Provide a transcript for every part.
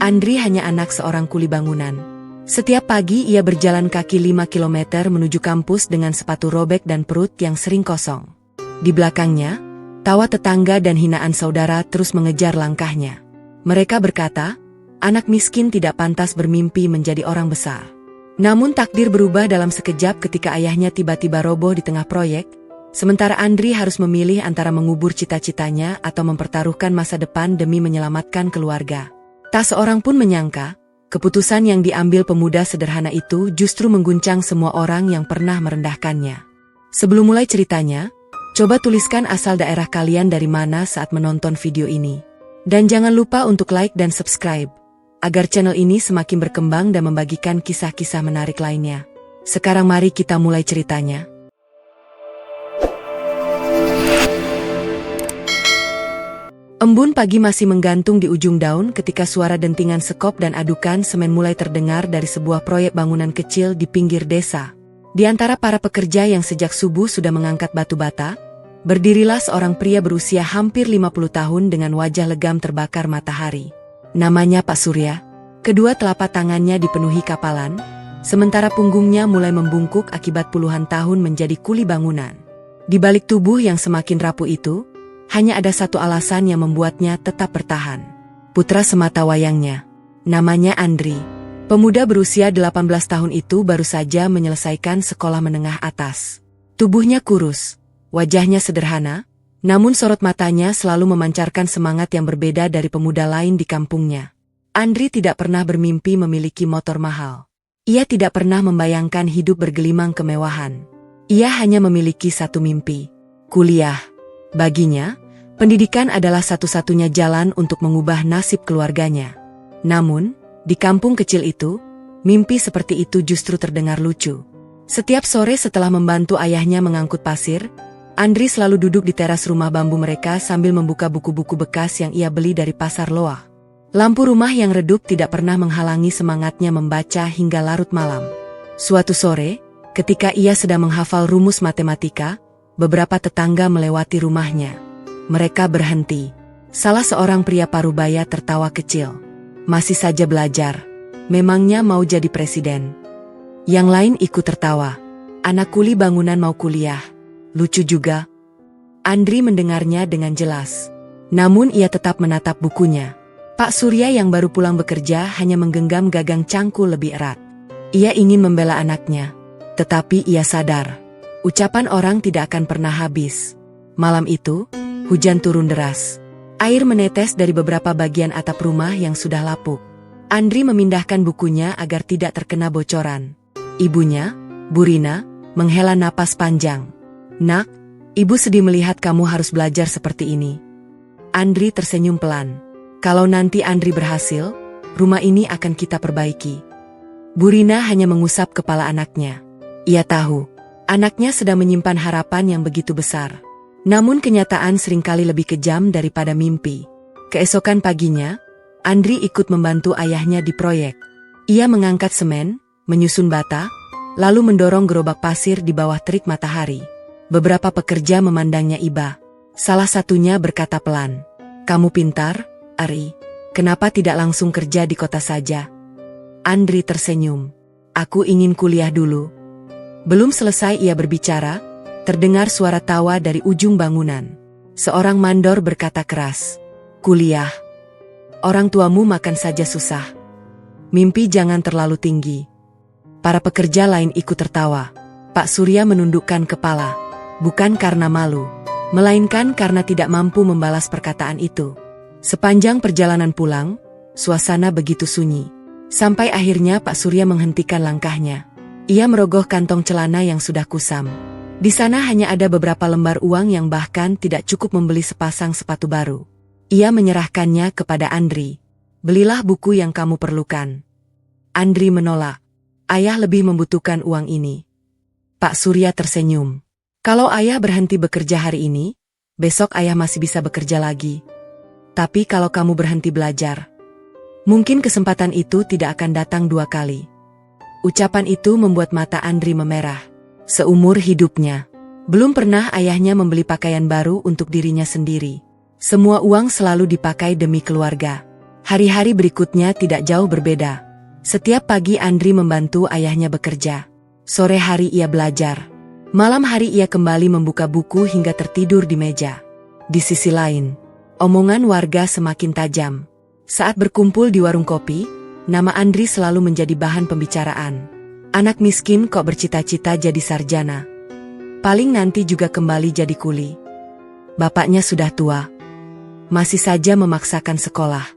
Andri hanya anak seorang kuli bangunan. Setiap pagi ia berjalan kaki 5 kilometer menuju kampus dengan sepatu robek dan perut yang sering kosong. Di belakangnya, tawa tetangga dan hinaan saudara terus mengejar langkahnya. Mereka berkata, anak miskin tidak pantas bermimpi menjadi orang besar. Namun takdir berubah dalam sekejap ketika ayahnya tiba-tiba roboh di tengah proyek, sementara Andri harus memilih antara mengubur cita-citanya atau mempertaruhkan masa depan demi menyelamatkan keluarga. Tak seorang pun menyangka, keputusan yang diambil pemuda sederhana itu justru mengguncang semua orang yang pernah merendahkannya. Sebelum mulai ceritanya, coba tuliskan asal daerah kalian dari mana saat menonton video ini. Dan jangan lupa untuk like dan subscribe, agar channel ini semakin berkembang dan membagikan kisah-kisah menarik lainnya. Sekarang mari kita mulai ceritanya. Embun pagi masih menggantung di ujung daun ketika suara dentingan sekop dan adukan semen mulai terdengar dari sebuah proyek bangunan kecil di pinggir desa. Di antara para pekerja yang sejak subuh sudah mengangkat batu bata, berdirilah seorang pria berusia hampir 50 tahun dengan wajah legam terbakar matahari. Namanya Pak Surya. Kedua telapak tangannya dipenuhi kapalan, sementara punggungnya mulai membungkuk akibat puluhan tahun menjadi kuli bangunan. Di balik tubuh yang semakin rapuh itu, hanya ada satu alasan yang membuatnya tetap bertahan. Putra semata wayangnya. Namanya Andri. Pemuda berusia 18 tahun itu baru saja menyelesaikan sekolah menengah atas. Tubuhnya kurus, wajahnya sederhana, namun sorot matanya selalu memancarkan semangat yang berbeda dari pemuda lain di kampungnya. Andri tidak pernah bermimpi memiliki motor mahal. Ia tidak pernah membayangkan hidup bergelimang kemewahan. Ia hanya memiliki satu mimpi, kuliah. Baginya, pendidikan adalah satu-satunya jalan untuk mengubah nasib keluarganya. Namun, di kampung kecil itu, mimpi seperti itu justru terdengar lucu. Setiap sore setelah membantu ayahnya mengangkut pasir, Andri selalu duduk di teras rumah bambu mereka sambil membuka buku-buku bekas yang ia beli dari pasar loah. Lampu rumah yang redup tidak pernah menghalangi semangatnya membaca hingga larut malam. Suatu sore, ketika ia sedang menghafal rumus matematika, beberapa tetangga melewati rumahnya. Mereka berhenti. Salah seorang pria parubaya tertawa kecil. Masih saja belajar. Memangnya mau jadi presiden? Yang lain ikut tertawa. Anak kuli bangunan mau kuliah. Lucu juga. Andri mendengarnya dengan jelas. Namun ia tetap menatap bukunya. Pak Surya yang baru pulang bekerja hanya menggenggam gagang cangkul lebih erat. Ia ingin membela anaknya. Tetapi ia sadar, ucapan orang tidak akan pernah habis. Malam itu, hujan turun deras. Air menetes dari beberapa bagian atap rumah yang sudah lapuk. Andri memindahkan bukunya agar tidak terkena bocoran. Ibunya, Bu Rina, menghela napas panjang. Nak, ibu sedih melihat kamu harus belajar seperti ini. Andri tersenyum pelan. Kalau nanti Andri berhasil, rumah ini akan kita perbaiki. Bu Rina hanya mengusap kepala anaknya. Ia tahu, anaknya sedang menyimpan harapan yang begitu besar. Namun kenyataan seringkali lebih kejam daripada mimpi. Keesokan paginya, Andri ikut membantu ayahnya di proyek. Ia mengangkat semen, menyusun bata, lalu mendorong gerobak pasir di bawah terik matahari. Beberapa pekerja memandangnya iba. Salah satunya berkata pelan, "Kamu pintar, Ari. Kenapa tidak langsung kerja di kota saja?" Andri tersenyum. "Aku ingin kuliah dulu." Belum selesai ia berbicara, terdengar suara tawa dari ujung bangunan. Seorang mandor berkata keras, "Kuliah? Orang tuamu makan saja susah. Mimpi jangan terlalu tinggi." Para pekerja lain ikut tertawa. Pak Surya menundukkan kepala. Bukan karena malu, melainkan karena tidak mampu membalas perkataan itu. Sepanjang perjalanan pulang, suasana begitu sunyi. Sampai akhirnya Pak Surya menghentikan langkahnya. Ia merogoh kantong celana yang sudah kusam. Di sana hanya ada beberapa lembar uang yang bahkan tidak cukup membeli sepasang sepatu baru. Ia menyerahkannya kepada Andri. "Belilah buku yang kamu perlukan." Andri menolak. "Ayah lebih membutuhkan uang ini." Pak Surya tersenyum. "Kalau ayah berhenti bekerja hari ini, besok ayah masih bisa bekerja lagi. Tapi kalau kamu berhenti belajar, mungkin kesempatan itu tidak akan datang dua kali." Ucapan itu membuat mata Andri memerah. Seumur hidupnya, belum pernah ayahnya membeli pakaian baru untuk dirinya sendiri. Semua uang selalu dipakai demi keluarga. Hari-hari berikutnya tidak jauh berbeda. Setiap pagi Andri membantu ayahnya bekerja. Sore hari ia belajar. Malam hari ia kembali membuka buku hingga tertidur di meja. Di sisi lain, omongan warga semakin tajam. Saat berkumpul di warung kopi, nama Andri selalu menjadi bahan pembicaraan. Anak miskin kok bercita-cita jadi sarjana. Paling nanti juga kembali jadi kuli. Bapaknya sudah tua. Masih saja memaksakan sekolah.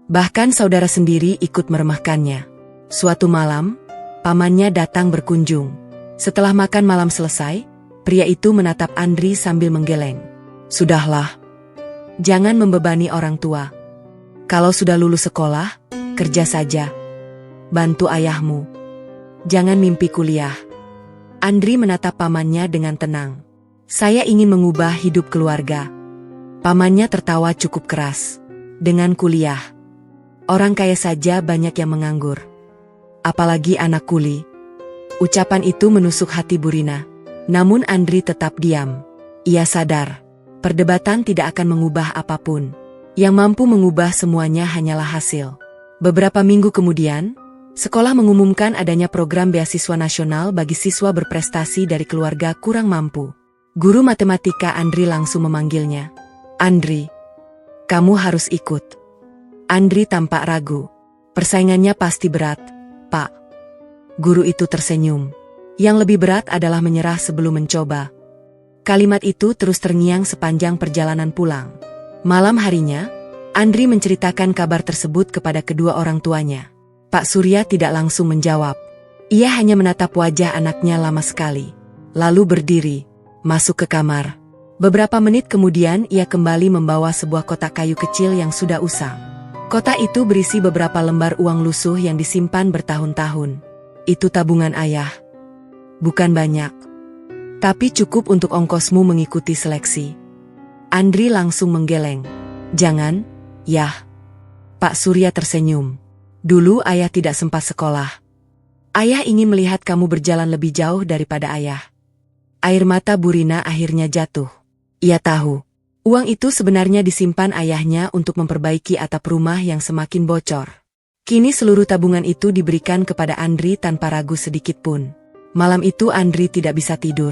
Bahkan saudara sendiri ikut meremehkannya. Suatu malam, pamannya datang berkunjung. Setelah makan malam selesai, pria itu menatap Andri sambil menggeleng. Sudahlah. Jangan membebani orang tua. Kalau sudah lulus sekolah, kerja saja. Bantu ayahmu. Jangan mimpi kuliah. Andri menatap pamannya dengan tenang. Saya ingin mengubah hidup keluarga. Pamannya tertawa cukup keras. Dengan kuliah, orang kaya saja banyak yang menganggur. Apalagi anak kuli. Ucapan itu menusuk hati Burina. Namun Andri tetap diam. Ia sadar, perdebatan tidak akan mengubah apapun. Yang mampu mengubah semuanya hanyalah hasil. Beberapa minggu kemudian, sekolah mengumumkan adanya program beasiswa nasional bagi siswa berprestasi dari keluarga kurang mampu. Guru matematika Andri langsung memanggilnya. Andri, kamu harus ikut. Andri tampak ragu. Persaingannya pasti berat, Pak. Guru itu tersenyum. Yang lebih berat adalah menyerah sebelum mencoba. Kalimat itu terus terngiang sepanjang perjalanan pulang. Malam harinya, Andri menceritakan kabar tersebut kepada kedua orang tuanya. Pak Surya tidak langsung menjawab. Ia hanya menatap wajah anaknya lama sekali. Lalu berdiri, masuk ke kamar. Beberapa menit kemudian ia kembali membawa sebuah kotak kayu kecil yang sudah usang. Kotak itu berisi beberapa lembar uang lusuh yang disimpan bertahun-tahun. Itu tabungan ayah. Bukan banyak. Tapi cukup untuk ongkosmu mengikuti seleksi. Andri langsung menggeleng. Jangan, Yah. Pak Surya tersenyum. Dulu ayah tidak sempat sekolah. Ayah ingin melihat kamu berjalan lebih jauh daripada ayah. Air mata Burina akhirnya jatuh. Ia tahu, uang itu sebenarnya disimpan ayahnya untuk memperbaiki atap rumah yang semakin bocor. Kini seluruh tabungan itu diberikan kepada Andri tanpa ragu sedikit pun. Malam itu Andri tidak bisa tidur.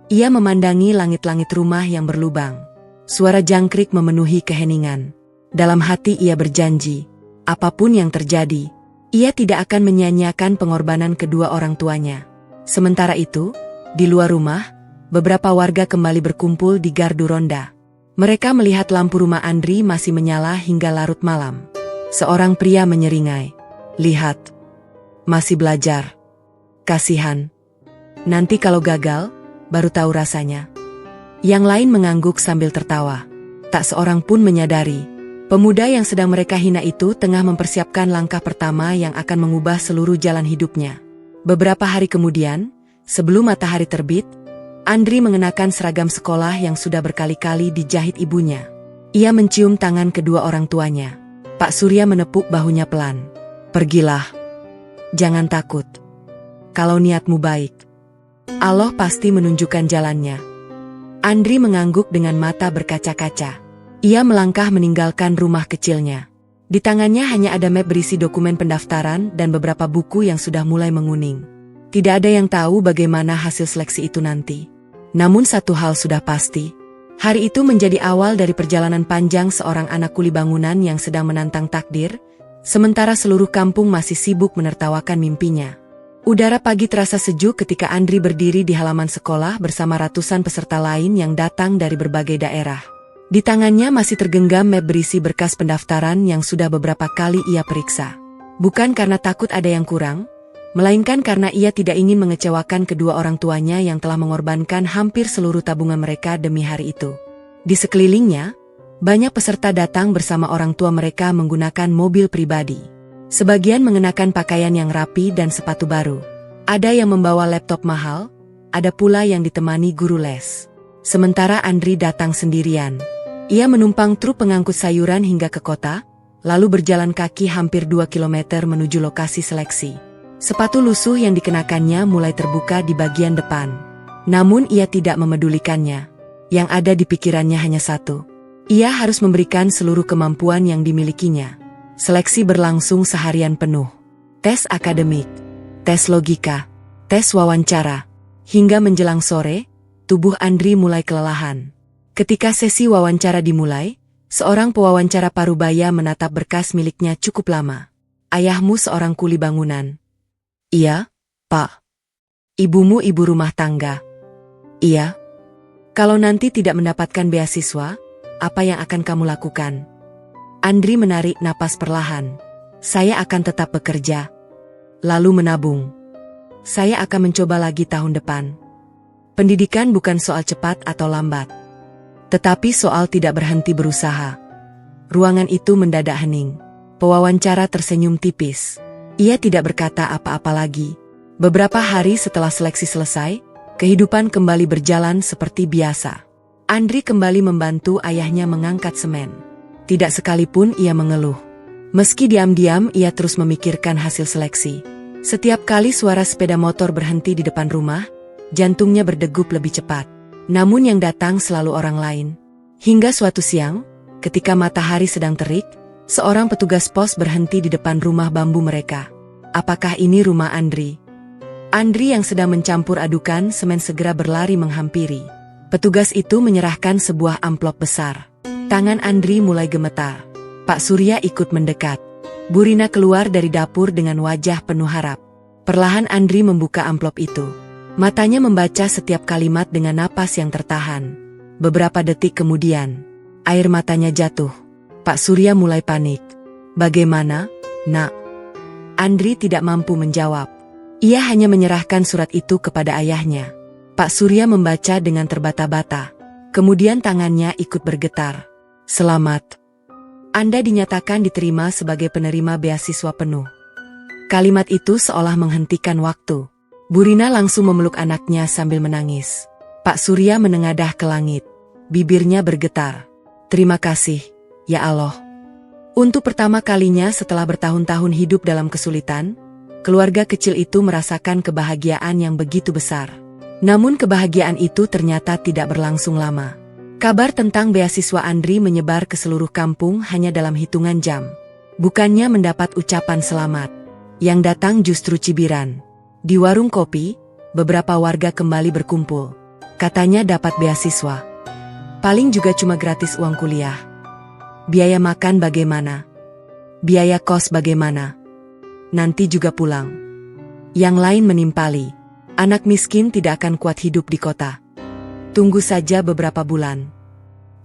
Ia memandangi langit-langit rumah yang berlubang. Suara jangkrik memenuhi keheningan. Dalam hati ia berjanji, apapun yang terjadi, ia tidak akan menyia-nyiakan pengorbanan kedua orang tuanya. Sementara itu, di luar rumah, beberapa warga kembali berkumpul di gardu ronda. Mereka melihat lampu rumah Andri masih menyala hingga larut malam. Seorang pria menyeringai. Lihat. Masih belajar. Kasihan. Nanti kalau gagal, baru tahu rasanya. Yang lain mengangguk sambil tertawa. Tak seorang pun menyadari, pemuda yang sedang mereka hina itu tengah mempersiapkan langkah pertama yang akan mengubah seluruh jalan hidupnya. Beberapa hari kemudian, sebelum matahari terbit, Andri mengenakan seragam sekolah yang sudah berkali-kali dijahit ibunya. Ia mencium tangan kedua orang tuanya. Pak Surya menepuk bahunya pelan. Pergilah. Jangan takut. Kalau niatmu baik, Allah pasti menunjukkan jalannya. Andri mengangguk dengan mata berkaca-kaca. Ia melangkah meninggalkan rumah kecilnya. Di tangannya hanya ada map berisi dokumen pendaftaran dan beberapa buku yang sudah mulai menguning. Tidak ada yang tahu bagaimana hasil seleksi itu nanti. Namun satu hal sudah pasti. Hari itu menjadi awal dari perjalanan panjang seorang anak kuli bangunan yang sedang menantang takdir, sementara seluruh kampung masih sibuk menertawakan mimpinya. Udara pagi terasa sejuk ketika Andri berdiri di halaman sekolah bersama ratusan peserta lain yang datang dari berbagai daerah. Di tangannya masih tergenggam map berisi berkas pendaftaran yang sudah beberapa kali ia periksa. Bukan karena takut ada yang kurang, melainkan karena ia tidak ingin mengecewakan kedua orang tuanya yang telah mengorbankan hampir seluruh tabungan mereka demi hari itu. Di sekelilingnya, banyak peserta datang bersama orang tua mereka menggunakan mobil pribadi. Sebagian mengenakan pakaian yang rapi dan sepatu baru. Ada yang membawa laptop mahal, ada pula yang ditemani guru les. Sementara Andri datang sendirian. Ia menumpang truk pengangkut sayuran hingga ke kota, lalu berjalan kaki hampir 2 km menuju lokasi seleksi. Sepatu lusuh yang dikenakannya mulai terbuka di bagian depan. Namun ia tidak memedulikannya. Yang ada di pikirannya hanya satu. Ia harus memberikan seluruh kemampuan yang dimilikinya. Seleksi berlangsung seharian penuh. Tes akademik, tes logika, tes wawancara. Hingga menjelang sore, tubuh Andri mulai kelelahan. Ketika sesi wawancara dimulai, seorang pewawancara parubaya menatap berkas miliknya cukup lama. Ayahmu seorang kuli bangunan. Iya, Pak. Ibumu ibu rumah tangga. Iya. Kalau nanti tidak mendapatkan beasiswa, apa yang akan kamu lakukan? Andri menarik napas perlahan. Saya akan tetap bekerja. Lalu menabung. Saya akan mencoba lagi tahun depan. Pendidikan bukan soal cepat atau lambat, tetapi soal tidak berhenti berusaha. Ruangan itu mendadak hening. Pewawancara tersenyum tipis. Ia tidak berkata apa-apa lagi. Beberapa hari setelah seleksi selesai, kehidupan kembali berjalan seperti biasa. Andri kembali membantu ayahnya mengangkat semen. Tidak sekalipun ia mengeluh. Meski diam-diam ia terus memikirkan hasil seleksi. Setiap kali suara sepeda motor berhenti di depan rumah, jantungnya berdegup lebih cepat. Namun yang datang selalu orang lain. Hingga suatu siang, ketika matahari sedang terik, seorang petugas pos berhenti di depan rumah bambu mereka. Apakah ini rumah Andri? Andri yang sedang mencampur adukan semen segera berlari menghampiri. Petugas itu menyerahkan sebuah amplop besar. Tangan Andri mulai gemetar. Pak Surya ikut mendekat. Bu Rina keluar dari dapur dengan wajah penuh harap. Perlahan Andri membuka amplop itu. Matanya membaca setiap kalimat dengan napas yang tertahan. Beberapa detik kemudian, air matanya jatuh. Pak Surya mulai panik. Bagaimana, Nak? Andri tidak mampu menjawab. Ia hanya menyerahkan surat itu kepada ayahnya. Pak Surya membaca dengan terbata-bata. Kemudian tangannya ikut bergetar. Selamat. Anda dinyatakan diterima sebagai penerima beasiswa penuh. Kalimat itu seolah menghentikan waktu. Bu Rina langsung memeluk anaknya sambil menangis. Pak Surya menengadah ke langit. Bibirnya bergetar. Terima kasih, ya Allah. Untuk pertama kalinya setelah bertahun-tahun hidup dalam kesulitan, keluarga kecil itu merasakan kebahagiaan yang begitu besar. Namun kebahagiaan itu ternyata tidak berlangsung lama. Kabar tentang beasiswa Andri menyebar ke seluruh kampung hanya dalam hitungan jam. Bukannya mendapat ucapan selamat. Yang datang justru cibiran. Di warung kopi, beberapa warga kembali berkumpul. Katanya dapat beasiswa. Paling juga cuma gratis uang kuliah. Biaya makan bagaimana? Biaya kos bagaimana? Nanti juga pulang. Yang lain menimpali. Anak miskin tidak akan kuat hidup di kota. Tunggu saja beberapa bulan.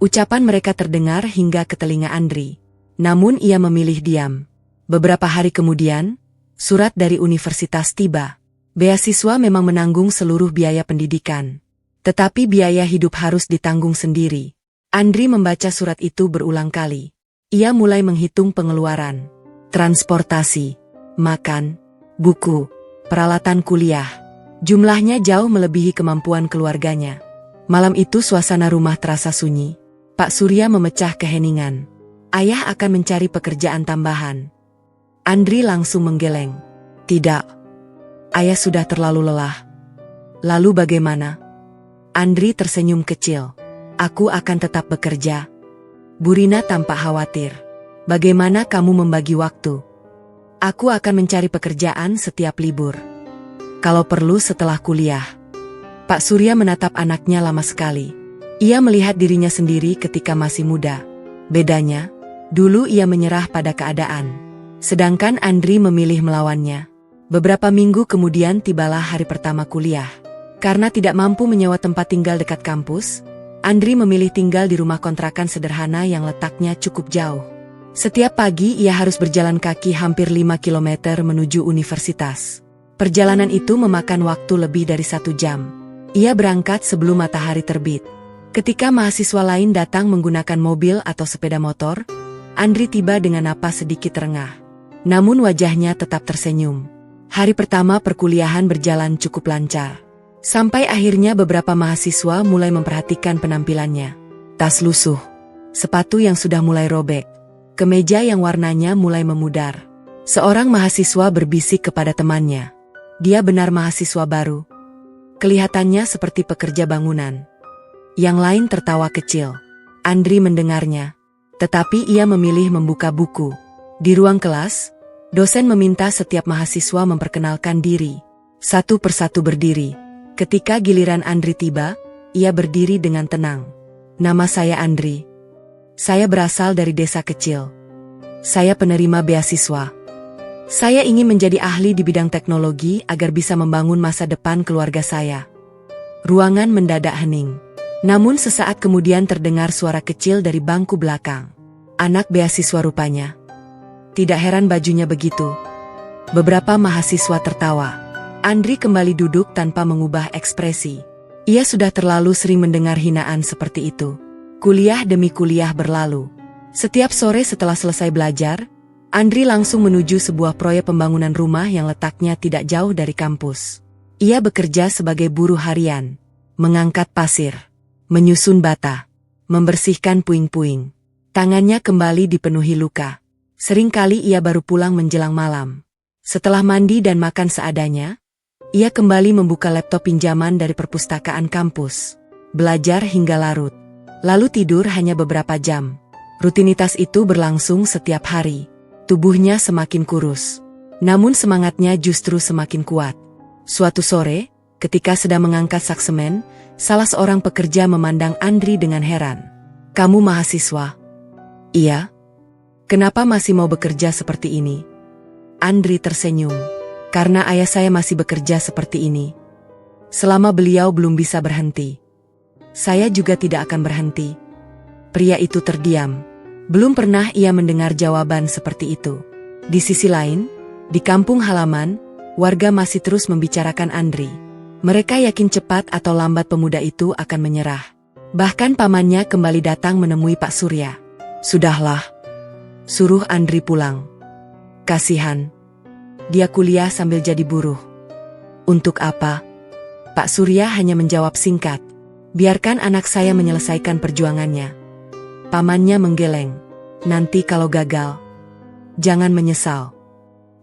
Ucapan mereka terdengar hingga ke telinga Andri. Namun ia memilih diam. Beberapa hari kemudian, surat dari universitas tiba. Beasiswa memang menanggung seluruh biaya pendidikan. Tetapi biaya hidup harus ditanggung sendiri. Andri membaca surat itu berulang kali. Ia mulai menghitung pengeluaran. Transportasi, makan, buku, peralatan kuliah. Jumlahnya jauh melebihi kemampuan keluarganya. Malam itu suasana rumah terasa sunyi. Pak Surya memecah keheningan. Ayah akan mencari pekerjaan tambahan. Andri langsung menggeleng. Tidak. Ayah sudah terlalu lelah. Lalu bagaimana? Andri tersenyum kecil. Aku akan tetap bekerja. Bu Rina tampak khawatir. Bagaimana kamu membagi waktu? Aku akan mencari pekerjaan setiap libur. Kalau perlu setelah kuliah. Pak Surya menatap anaknya lama sekali. Ia melihat dirinya sendiri ketika masih muda. Bedanya, dulu ia menyerah pada keadaan. Sedangkan Andri memilih melawannya. Beberapa minggu kemudian tibalah hari pertama kuliah. Karena tidak mampu menyewa tempat tinggal dekat kampus, Andri memilih tinggal di rumah kontrakan sederhana yang letaknya cukup jauh. Setiap pagi ia harus berjalan kaki hampir 5 km menuju universitas. Perjalanan itu memakan waktu lebih dari 1 jam. Ia berangkat sebelum matahari terbit. Ketika mahasiswa lain datang menggunakan mobil atau sepeda motor, Andri tiba dengan napas sedikit terengah. Namun wajahnya tetap tersenyum. Hari pertama perkuliahan berjalan cukup lancar. Sampai akhirnya beberapa mahasiswa mulai memperhatikan penampilannya. Tas lusuh, sepatu yang sudah mulai robek, kemeja yang warnanya mulai memudar. Seorang mahasiswa berbisik kepada temannya. Dia benar mahasiswa baru. Kelihatannya seperti pekerja bangunan. Yang lain tertawa kecil. Andri mendengarnya. Tetapi ia memilih membuka buku. Di ruang kelas, dosen meminta setiap mahasiswa memperkenalkan diri. Satu persatu berdiri. Ketika giliran Andri tiba, ia berdiri dengan tenang. Nama saya Andri. Saya berasal dari desa kecil. Saya penerima beasiswa. Saya ingin menjadi ahli di bidang teknologi agar bisa membangun masa depan keluarga saya. Ruangan mendadak hening. Namun sesaat kemudian terdengar suara kecil dari bangku belakang. Anak beasiswa rupanya. Tidak heran bajunya begitu. Beberapa mahasiswa tertawa. Andri kembali duduk tanpa mengubah ekspresi. Ia sudah terlalu sering mendengar hinaan seperti itu. Kuliah demi kuliah berlalu. Setiap sore setelah selesai belajar, Andri langsung menuju sebuah proyek pembangunan rumah yang letaknya tidak jauh dari kampus. Ia bekerja sebagai buruh harian, mengangkat pasir, menyusun bata, membersihkan puing-puing. Tangannya kembali dipenuhi luka. Seringkali ia baru pulang menjelang malam. Setelah mandi dan makan seadanya, ia kembali membuka laptop pinjaman dari perpustakaan kampus. Belajar hingga larut. Lalu tidur hanya beberapa jam. Rutinitas itu berlangsung setiap hari. Tubuhnya semakin kurus. Namun semangatnya justru semakin kuat. Suatu sore, ketika sedang mengangkat sak semen, salah seorang pekerja memandang Andri dengan heran. "Kamu mahasiswa?" "Iya." "Kenapa masih mau bekerja seperti ini?" Andri tersenyum. "Karena ayah saya masih bekerja seperti ini. Selama beliau belum bisa berhenti, saya juga tidak akan berhenti." Pria itu terdiam. Belum pernah ia mendengar jawaban seperti itu. Di sisi lain, di kampung halaman, warga masih terus membicarakan Andri. Mereka yakin cepat atau lambat pemuda itu akan menyerah. Bahkan pamannya kembali datang menemui Pak Surya. "Sudahlah, suruh Andri pulang. Kasihan. Dia kuliah sambil jadi buruh." "Untuk apa?" Pak Surya hanya menjawab singkat. "Biarkan anak saya menyelesaikan perjuangannya." Pamannya menggeleng. "Nanti kalau gagal, jangan menyesal."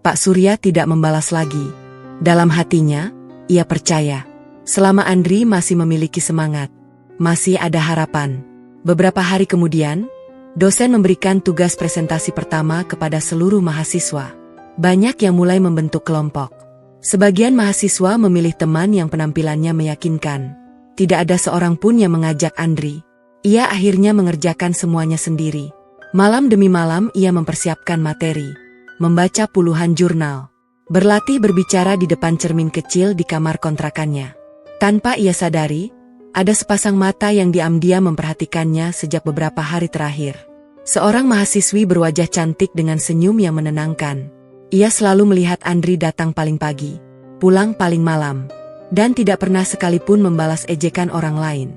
Pak Surya tidak membalas lagi. Dalam hatinya, ia percaya. Selama Andri masih memiliki semangat, masih ada harapan. Beberapa hari kemudian, dosen memberikan tugas presentasi pertama kepada seluruh mahasiswa. Banyak yang mulai membentuk kelompok. Sebagian mahasiswa memilih teman yang penampilannya meyakinkan. Tidak ada seorang pun yang mengajak Andri. Ia akhirnya mengerjakan semuanya sendiri. Malam demi malam ia mempersiapkan materi, membaca puluhan jurnal, berlatih berbicara di depan cermin kecil di kamar kontrakannya. Tanpa ia sadari, ada sepasang mata yang diam-diam memperhatikannya sejak beberapa hari terakhir. Seorang mahasiswi berwajah cantik dengan senyum yang menenangkan. Ia selalu melihat Andri datang paling pagi, pulang paling malam, dan tidak pernah sekalipun membalas ejekan orang lain.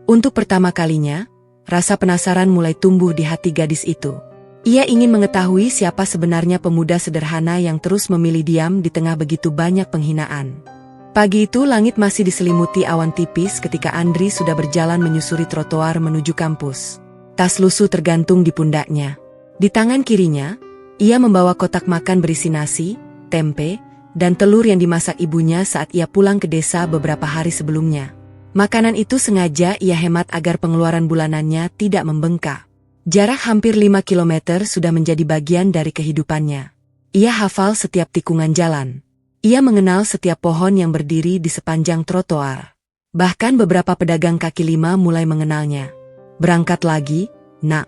Untuk pertama kalinya, rasa penasaran mulai tumbuh di hati gadis itu. Ia ingin mengetahui siapa sebenarnya pemuda sederhana yang terus memilih diam di tengah begitu banyak penghinaan. Pagi itu langit masih diselimuti awan tipis ketika Andri sudah berjalan menyusuri trotoar menuju kampus. Tas lusuh tergantung di pundaknya. Di tangan kirinya, ia membawa kotak makan berisi nasi, tempe, dan telur yang dimasak ibunya saat ia pulang ke desa beberapa hari sebelumnya. Makanan itu sengaja ia hemat agar pengeluaran bulanannya tidak membengkak. Jarak hampir 5 kilometer sudah menjadi bagian dari kehidupannya. Ia hafal setiap tikungan jalan. Ia mengenal setiap pohon yang berdiri di sepanjang trotoar. Bahkan beberapa pedagang kaki lima mulai mengenalnya. "Berangkat lagi, Nak?"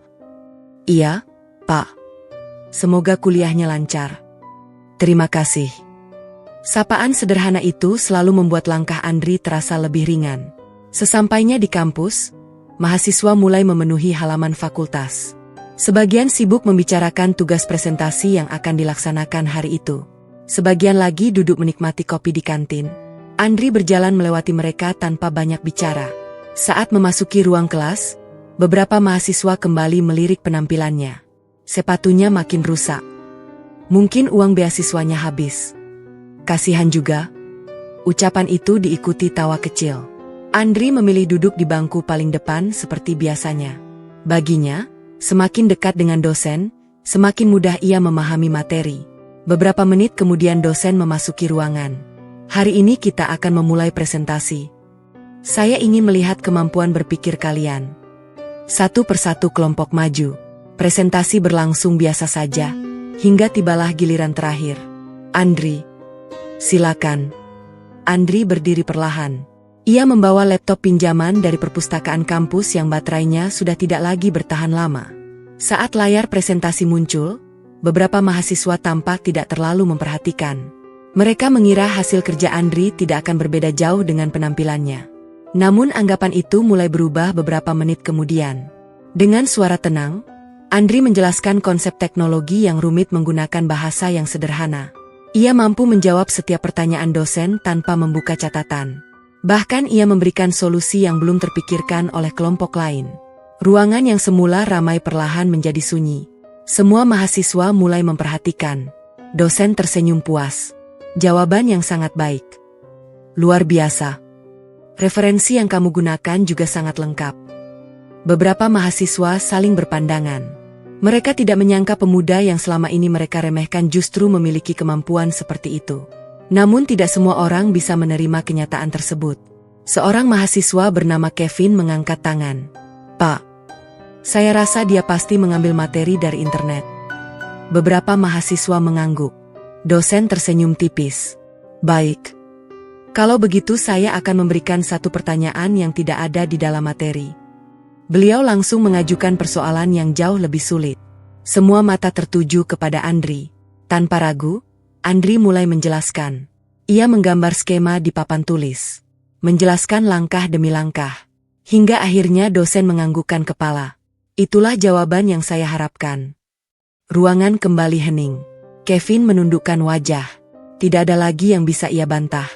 "Iya, Pak. Semoga kuliahnya lancar." "Terima kasih." Sapaan sederhana itu selalu membuat langkah Andri terasa lebih ringan. Sesampainya di kampus, mahasiswa mulai memenuhi halaman fakultas. Sebagian sibuk membicarakan tugas presentasi yang akan dilaksanakan hari itu. Sebagian lagi duduk menikmati kopi di kantin. Andri berjalan melewati mereka tanpa banyak bicara. Saat memasuki ruang kelas, beberapa mahasiswa kembali melirik penampilannya. Sepatunya makin rusak. Mungkin uang beasiswanya habis. "Kasihan juga." Ucapan itu diikuti tawa kecil. Andri memilih duduk di bangku paling depan seperti biasanya. Baginya, semakin dekat dengan dosen, semakin mudah ia memahami materi. Beberapa menit kemudian dosen memasuki ruangan. "Hari ini kita akan memulai presentasi. Saya ingin melihat kemampuan berpikir kalian." Satu persatu kelompok maju. Presentasi berlangsung biasa saja. Hingga tibalah giliran terakhir. Andri, silakan. Andri berdiri perlahan. Ia membawa laptop pinjaman dari perpustakaan kampus yang baterainya sudah tidak lagi bertahan lama. Saat layar presentasi muncul, beberapa mahasiswa tampak tidak terlalu memperhatikan. Mereka mengira hasil kerja Andri tidak akan berbeda jauh dengan penampilannya. Namun anggapan itu mulai berubah beberapa menit kemudian. Dengan suara tenang, Andri menjelaskan konsep teknologi yang rumit menggunakan bahasa yang sederhana. Ia mampu menjawab setiap pertanyaan dosen tanpa membuka catatan. Bahkan ia memberikan solusi yang belum terpikirkan oleh kelompok lain. Ruangan yang semula ramai perlahan menjadi sunyi. Semua mahasiswa mulai memperhatikan. Dosen tersenyum puas. Jawaban yang sangat baik. Luar biasa. Referensi yang kamu gunakan juga sangat lengkap. Beberapa mahasiswa saling berpandangan. Mereka tidak menyangka pemuda yang selama ini mereka remehkan justru memiliki kemampuan seperti itu. Namun tidak semua orang bisa menerima kenyataan tersebut. Seorang mahasiswa bernama Kevin mengangkat tangan. Pak, saya rasa dia pasti mengambil materi dari internet. Beberapa mahasiswa mengangguk. Dosen tersenyum tipis. Baik. Kalau begitu saya akan memberikan satu pertanyaan yang tidak ada di dalam materi. Beliau langsung mengajukan persoalan yang jauh lebih sulit. Semua mata tertuju kepada Andri. Tanpa ragu, Andri mulai menjelaskan. Ia menggambar skema di papan tulis. Menjelaskan langkah demi langkah. Hingga akhirnya dosen menganggukkan kepala. Itulah jawaban yang saya harapkan. Ruangan kembali hening. Kevin menundukkan wajah. Tidak ada lagi yang bisa ia bantah.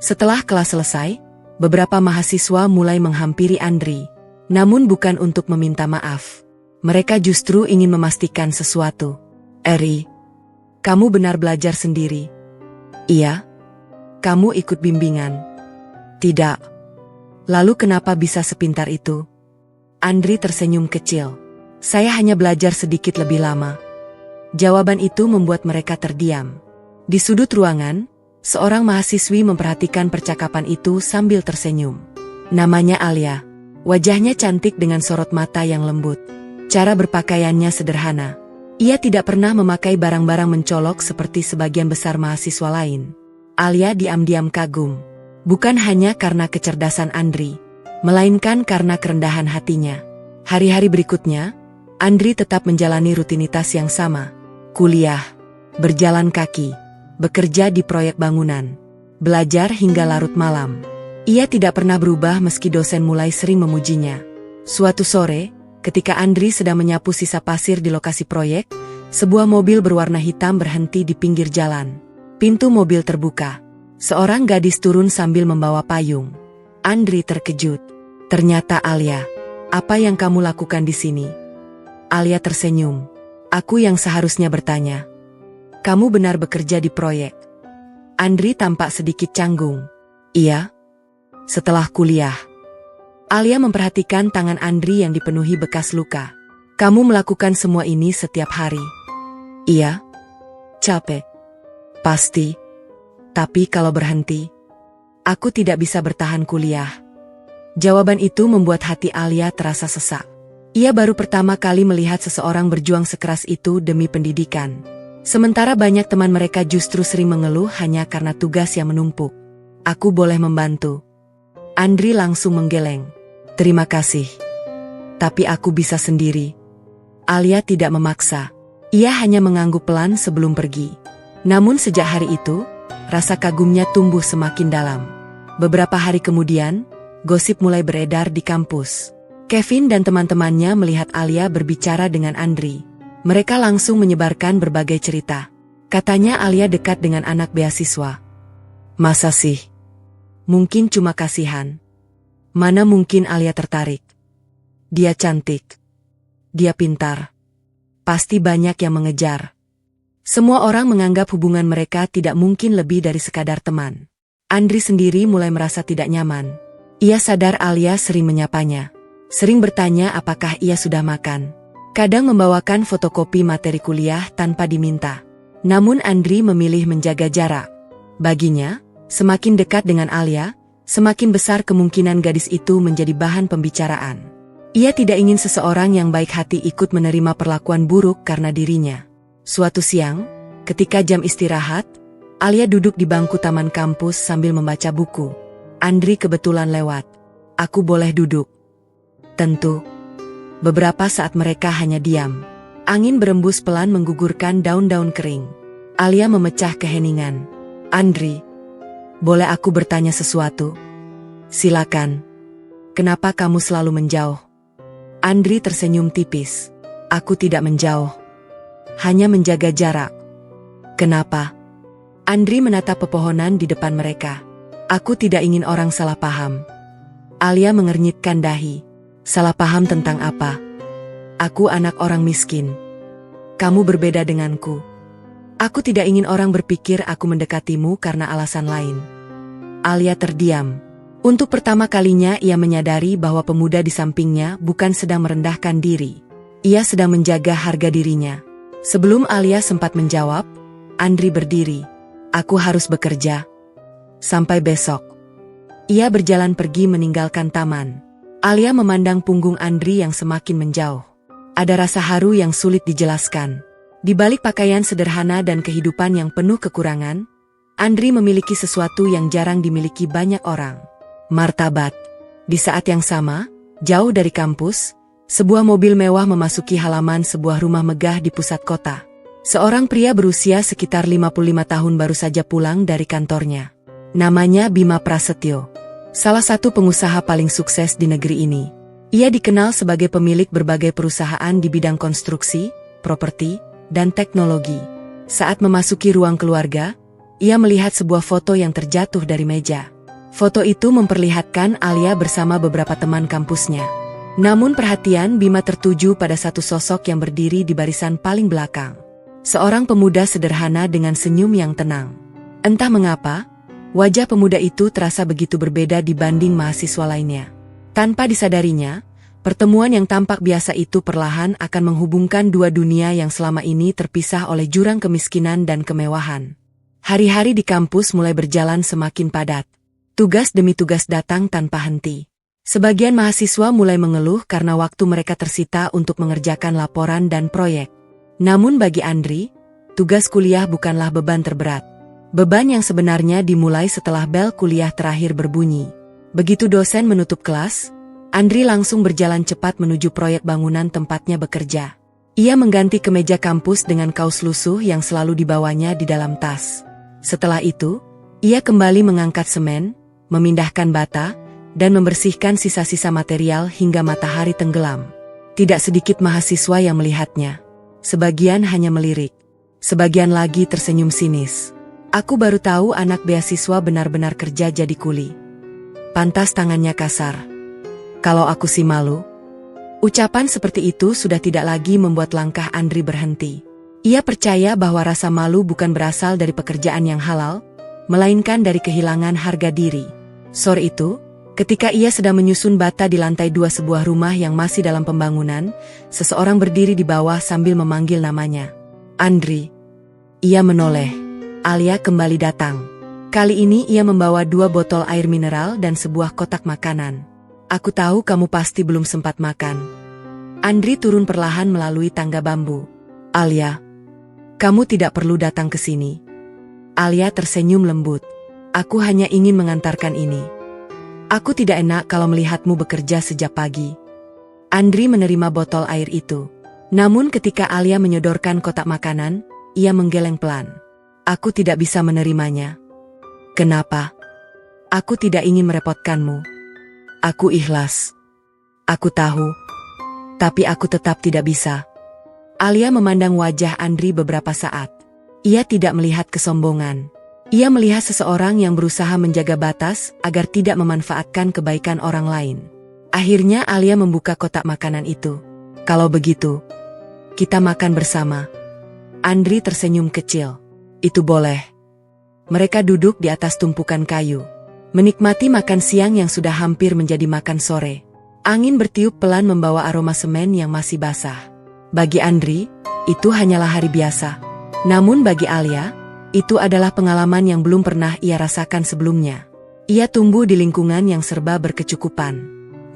Setelah kelas selesai, beberapa mahasiswa mulai menghampiri Andri. Namun bukan untuk meminta maaf. Mereka justru ingin memastikan sesuatu. Eri, kamu benar belajar sendiri? Iya. Kamu ikut bimbingan? Tidak. Lalu kenapa bisa sepintar itu? Andri tersenyum kecil. Saya hanya belajar sedikit lebih lama. Jawaban itu membuat mereka terdiam. Di sudut ruangan, seorang mahasiswi memperhatikan percakapan itu sambil tersenyum. Namanya Alia. Wajahnya cantik dengan sorot mata yang lembut. Cara berpakaiannya sederhana. Ia tidak pernah memakai barang-barang mencolok seperti sebagian besar mahasiswa lain. Alia diam-diam kagum. Bukan hanya karena kecerdasan Andri, melainkan karena kerendahan hatinya. Hari-hari berikutnya, Andri tetap menjalani rutinitas yang sama. Kuliah, berjalan kaki, bekerja di proyek bangunan, belajar hingga larut malam. Ia tidak pernah berubah meski dosen mulai sering memujinya. Suatu sore, ketika Andri sedang menyapu sisa pasir di lokasi proyek, sebuah mobil berwarna hitam berhenti di pinggir jalan. Pintu mobil terbuka. Seorang gadis turun sambil membawa payung. Andri terkejut. Ternyata Alia. Apa yang kamu lakukan di sini? Alia tersenyum. Aku yang seharusnya bertanya. Kamu benar bekerja di proyek? Andri tampak sedikit canggung. Iya. Setelah kuliah. Alia memperhatikan tangan Andri yang dipenuhi bekas luka. Kamu melakukan semua ini setiap hari? Iya. Capek. Pasti. Tapi kalau berhenti, aku tidak bisa bertahan kuliah. Jawaban itu membuat hati Alia terasa sesak. Ia baru pertama kali melihat seseorang berjuang sekeras itu demi pendidikan. Sementara banyak teman mereka justru sering mengeluh hanya karena tugas yang menumpuk. Aku boleh membantu. Andri langsung menggeleng. Terima kasih. Tapi aku bisa sendiri. Alia tidak memaksa. Ia hanya mengangguk pelan sebelum pergi. Namun sejak hari itu, rasa kagumnya tumbuh semakin dalam. Beberapa hari kemudian, gosip mulai beredar di kampus. Kevin dan teman-temannya melihat Alia berbicara dengan Andri. Mereka langsung menyebarkan berbagai cerita. Katanya Alia dekat dengan anak beasiswa. Masa sih? Mungkin cuma kasihan. Mana mungkin Alia tertarik. Dia cantik. Dia pintar. Pasti banyak yang mengejar. Semua orang menganggap hubungan mereka tidak mungkin lebih dari sekadar teman. Andri sendiri mulai merasa tidak nyaman. Ia sadar Alia sering menyapanya. Sering bertanya apakah ia sudah makan. Kadang membawakan fotokopi materi kuliah tanpa diminta. Namun Andri memilih menjaga jarak. Baginya, semakin dekat dengan Alia, semakin besar kemungkinan gadis itu menjadi bahan pembicaraan. Ia tidak ingin seseorang yang baik hati ikut menerima perlakuan buruk karena dirinya. Suatu siang, ketika jam istirahat, Alia duduk di bangku taman kampus sambil membaca buku. Andri kebetulan lewat. Aku boleh duduk? Tentu. Beberapa saat mereka hanya diam. Angin berembus pelan menggugurkan daun-daun kering. Alia memecah keheningan. Andri, boleh aku bertanya sesuatu? Silakan. Kenapa kamu selalu menjauh? Andri tersenyum tipis. Aku tidak menjauh. Hanya menjaga jarak. Kenapa? Andri menatap pepohonan di depan mereka. Aku tidak ingin orang salah paham. Alia mengernyitkan dahi. Salah paham tentang apa? Aku anak orang miskin. Kamu berbeda denganku. Aku tidak ingin orang berpikir aku mendekatimu karena alasan lain. Alia terdiam. Untuk pertama kalinya ia menyadari bahwa pemuda di sampingnya bukan sedang merendahkan diri. Ia sedang menjaga harga dirinya. Sebelum Alia sempat menjawab, Andri berdiri. Aku harus bekerja. Sampai besok. Ia berjalan pergi meninggalkan taman. Alia memandang punggung Andri yang semakin menjauh. Ada rasa haru yang sulit dijelaskan. Di balik pakaian sederhana dan kehidupan yang penuh kekurangan, Andri memiliki sesuatu yang jarang dimiliki banyak orang. Martabat. Di saat yang sama, jauh dari kampus, sebuah mobil mewah memasuki halaman sebuah rumah megah di pusat kota. Seorang pria berusia sekitar 55 tahun baru saja pulang dari kantornya. Namanya Bima Prasetyo. Salah satu pengusaha paling sukses di negeri ini. Ia dikenal sebagai pemilik berbagai perusahaan di bidang konstruksi, properti, dan teknologi. Saat memasuki ruang keluarga, ia melihat sebuah foto yang terjatuh dari meja. Foto itu memperlihatkan Alia bersama beberapa teman kampusnya. Namun perhatian Bima tertuju pada satu sosok yang berdiri di barisan paling belakang. Seorang pemuda sederhana dengan senyum yang tenang. Entah mengapa, wajah pemuda itu terasa begitu berbeda dibanding mahasiswa lainnya. Tanpa disadarinya, pertemuan yang tampak biasa itu perlahan akan menghubungkan dua dunia yang selama ini terpisah oleh jurang kemiskinan dan kemewahan. Hari-hari di kampus mulai berjalan semakin padat. Tugas demi tugas datang tanpa henti. Sebagian mahasiswa mulai mengeluh karena waktu mereka tersita untuk mengerjakan laporan dan proyek. Namun bagi Andri, tugas kuliah bukanlah beban terberat. Beban yang sebenarnya dimulai setelah bel kuliah terakhir berbunyi. Begitu dosen menutup kelas, Andri langsung berjalan cepat menuju proyek bangunan tempatnya bekerja. Ia mengganti kemeja kampus dengan kaos lusuh yang selalu dibawanya di dalam tas. Setelah itu, ia kembali mengangkat semen, memindahkan bata, dan membersihkan sisa-sisa material hingga matahari tenggelam. Tidak sedikit mahasiswa yang melihatnya. Sebagian hanya melirik. Sebagian lagi tersenyum sinis. Aku baru tahu anak beasiswa benar-benar kerja jadi kuli. Pantas tangannya kasar. Kalau aku sih malu. Ucapan seperti itu sudah tidak lagi membuat langkah Andri berhenti. Ia percaya bahwa rasa malu bukan berasal dari pekerjaan yang halal, melainkan dari kehilangan harga diri. Sore itu, ketika ia sedang menyusun bata di lantai 2 sebuah rumah yang masih dalam pembangunan, seseorang berdiri di bawah sambil memanggil namanya. Andri. Ia menoleh. Alia kembali datang. Kali ini ia membawa 2 botol air mineral dan sebuah kotak makanan. Aku tahu kamu pasti belum sempat makan. Andri turun perlahan melalui tangga bambu. Alia, kamu tidak perlu datang ke sini. Alia tersenyum lembut. Aku hanya ingin mengantarkan ini. Aku tidak enak kalau melihatmu bekerja sejak pagi. Andri menerima botol air itu. Namun ketika Alia menyodorkan kotak makanan, ia menggeleng pelan. Aku tidak bisa menerimanya. Kenapa? Aku tidak ingin merepotkanmu. Aku ikhlas. Aku tahu. Tapi aku tetap tidak bisa. Alia memandang wajah Andri beberapa saat. Ia tidak melihat kesombongan. Ia melihat seseorang yang berusaha menjaga batas agar tidak memanfaatkan kebaikan orang lain. Akhirnya Alia membuka kotak makanan itu. Kalau begitu, kita makan bersama. Andri tersenyum kecil. Itu boleh. Mereka duduk di atas tumpukan kayu, menikmati makan siang yang sudah hampir menjadi makan sore. Angin bertiup pelan membawa aroma semen yang masih basah. Bagi Andri, itu hanyalah hari biasa. Namun bagi Alia, itu adalah pengalaman yang belum pernah ia rasakan sebelumnya. Ia tumbuh di lingkungan yang serba berkecukupan.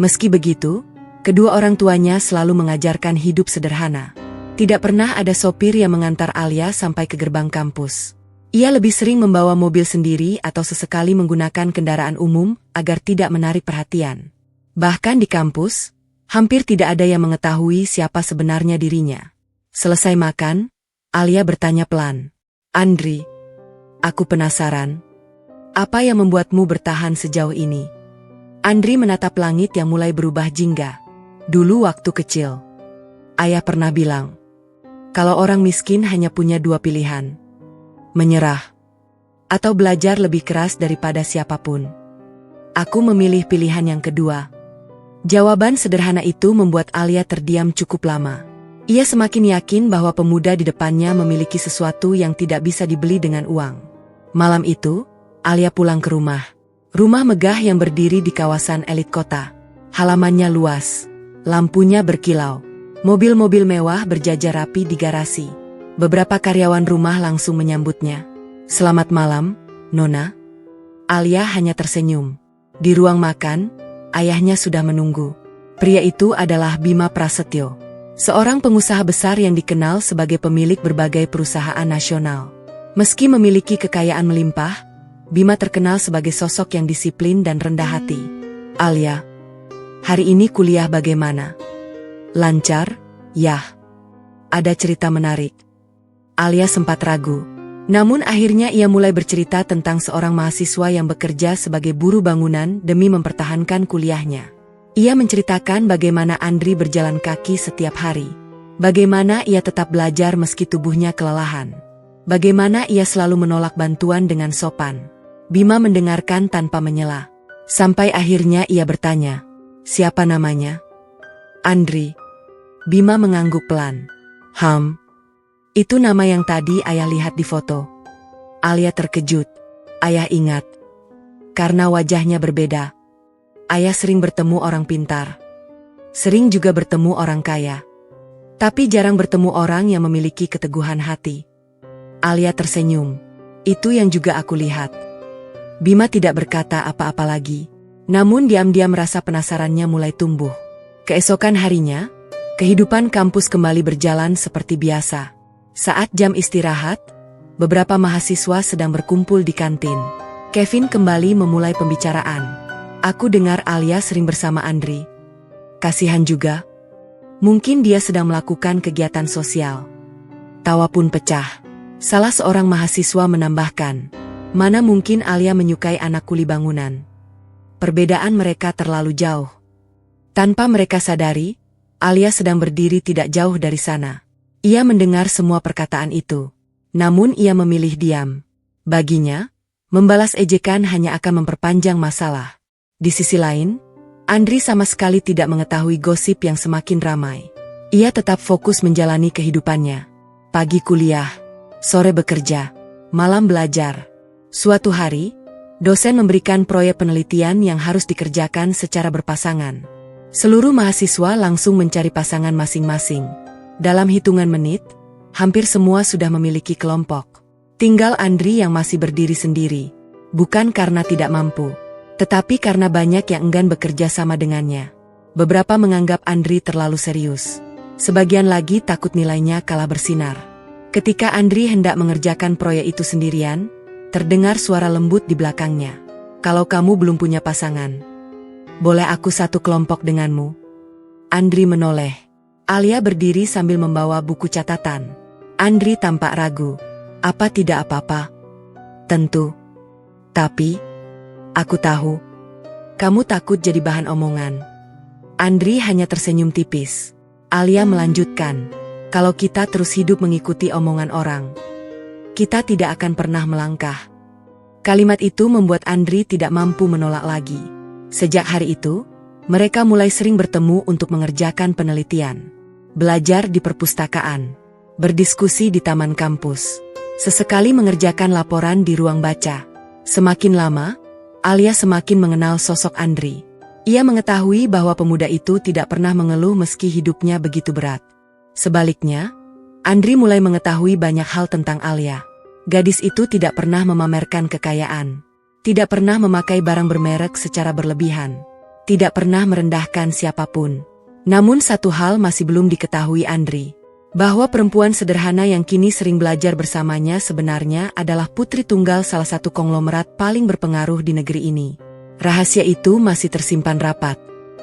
Meski begitu, kedua orang tuanya selalu mengajarkan hidup sederhana. Tidak pernah ada sopir yang mengantar Alia sampai ke gerbang kampus. Ia lebih sering membawa mobil sendiri atau sesekali menggunakan kendaraan umum agar tidak menarik perhatian. Bahkan di kampus, hampir tidak ada yang mengetahui siapa sebenarnya dirinya. Selesai makan, Alia bertanya pelan, "Andri, aku penasaran. Apa yang membuatmu bertahan sejauh ini?" Andri menatap langit yang mulai berubah jingga. "Dulu waktu kecil, ayah pernah bilang, kalau orang miskin hanya punya dua pilihan. Menyerah, atau belajar lebih keras daripada siapapun. Aku memilih pilihan yang kedua." Jawaban sederhana itu membuat Alia terdiam cukup lama. Ia semakin yakin bahwa pemuda di depannya memiliki sesuatu yang tidak bisa dibeli dengan uang. Malam itu, Alia pulang ke rumah. Rumah megah yang berdiri di kawasan elit kota. Halamannya luas, lampunya berkilau. Mobil-mobil mewah berjajar rapi di garasi. Beberapa karyawan rumah langsung menyambutnya. "Selamat malam, Nona." Alia hanya tersenyum. Di ruang makan, ayahnya sudah menunggu. Pria itu adalah Bima Prasetyo, seorang pengusaha besar yang dikenal sebagai pemilik berbagai perusahaan nasional. Meski memiliki kekayaan melimpah, Bima terkenal sebagai sosok yang disiplin dan rendah hati. "Alia, hari ini kuliah bagaimana?" "Lancar, Yah. Ada cerita menarik." Alia sempat ragu. Namun akhirnya ia mulai bercerita tentang seorang mahasiswa yang bekerja sebagai buruh bangunan demi mempertahankan kuliahnya. Ia menceritakan bagaimana Andri berjalan kaki setiap hari. Bagaimana ia tetap belajar meski tubuhnya kelelahan. Bagaimana ia selalu menolak bantuan dengan sopan. Bima mendengarkan tanpa menyela. Sampai akhirnya ia bertanya, "Siapa namanya?" "Andri." Bima mengangguk pelan. Itu nama yang tadi ayah lihat di foto." Alia terkejut. Ayah ingat. Karena wajahnya berbeda. Ayah sering bertemu orang pintar. Sering juga bertemu orang kaya. Tapi jarang bertemu orang yang memiliki keteguhan hati. Alia tersenyum. "Itu yang juga aku lihat." Bima tidak berkata apa-apa lagi. Namun diam-diam rasa penasarannya mulai tumbuh. Keesokan harinya, kehidupan kampus kembali berjalan seperti biasa. Saat jam istirahat, beberapa mahasiswa sedang berkumpul di kantin. Kevin kembali memulai pembicaraan. "Aku dengar Alia sering bersama Andri. Kasihan juga. Mungkin dia sedang melakukan kegiatan sosial." Tawa pun pecah. Salah seorang mahasiswa menambahkan, "Mana mungkin Alia menyukai anak kuli bangunan. Perbedaan mereka terlalu jauh." Tanpa mereka sadari, Alia sedang berdiri tidak jauh dari sana. Ia mendengar semua perkataan itu. Namun ia memilih diam. Baginya, membalas ejekan hanya akan memperpanjang masalah. Di sisi lain, Andri sama sekali tidak mengetahui gosip yang semakin ramai. Ia tetap fokus menjalani kehidupannya. Pagi kuliah, sore bekerja, malam belajar. Suatu hari, dosen memberikan proyek penelitian yang harus dikerjakan secara berpasangan. Seluruh mahasiswa langsung mencari pasangan masing-masing. Dalam hitungan menit, hampir semua sudah memiliki kelompok. Tinggal Andri yang masih berdiri sendiri. Bukan karena tidak mampu, tetapi karena banyak yang enggan bekerja sama dengannya. Beberapa menganggap Andri terlalu serius. Sebagian lagi takut nilainya kalah bersinar. Ketika Andri hendak mengerjakan proyek itu sendirian, terdengar suara lembut di belakangnya. "Kalau kamu belum punya pasangan, boleh aku satu kelompok denganmu?" Andri menoleh. Alia berdiri sambil membawa buku catatan. Andri tampak ragu. "Apa tidak apa-apa?" "Tentu. Tapi, aku tahu, kamu takut jadi bahan omongan." Andri hanya tersenyum tipis. Alia melanjutkan, "Kalau kita terus hidup mengikuti omongan orang, kita tidak akan pernah melangkah." Kalimat itu membuat Andri tidak mampu menolak lagi. Sejak hari itu, mereka mulai sering bertemu untuk mengerjakan penelitian. Belajar di perpustakaan, berdiskusi di taman kampus, sesekali mengerjakan laporan di ruang baca. Semakin lama, Alia semakin mengenal sosok Andri. Ia mengetahui bahwa pemuda itu tidak pernah mengeluh meski hidupnya begitu berat. Sebaliknya, Andri mulai mengetahui banyak hal tentang Alia. Gadis itu tidak pernah memamerkan kekayaan, tidak pernah memakai barang bermerek secara berlebihan, tidak pernah merendahkan siapapun. Namun satu hal masih belum diketahui Andri. Bahwa perempuan sederhana yang kini sering belajar bersamanya sebenarnya adalah putri tunggal salah satu konglomerat paling berpengaruh di negeri ini. Rahasia itu masih tersimpan rapat.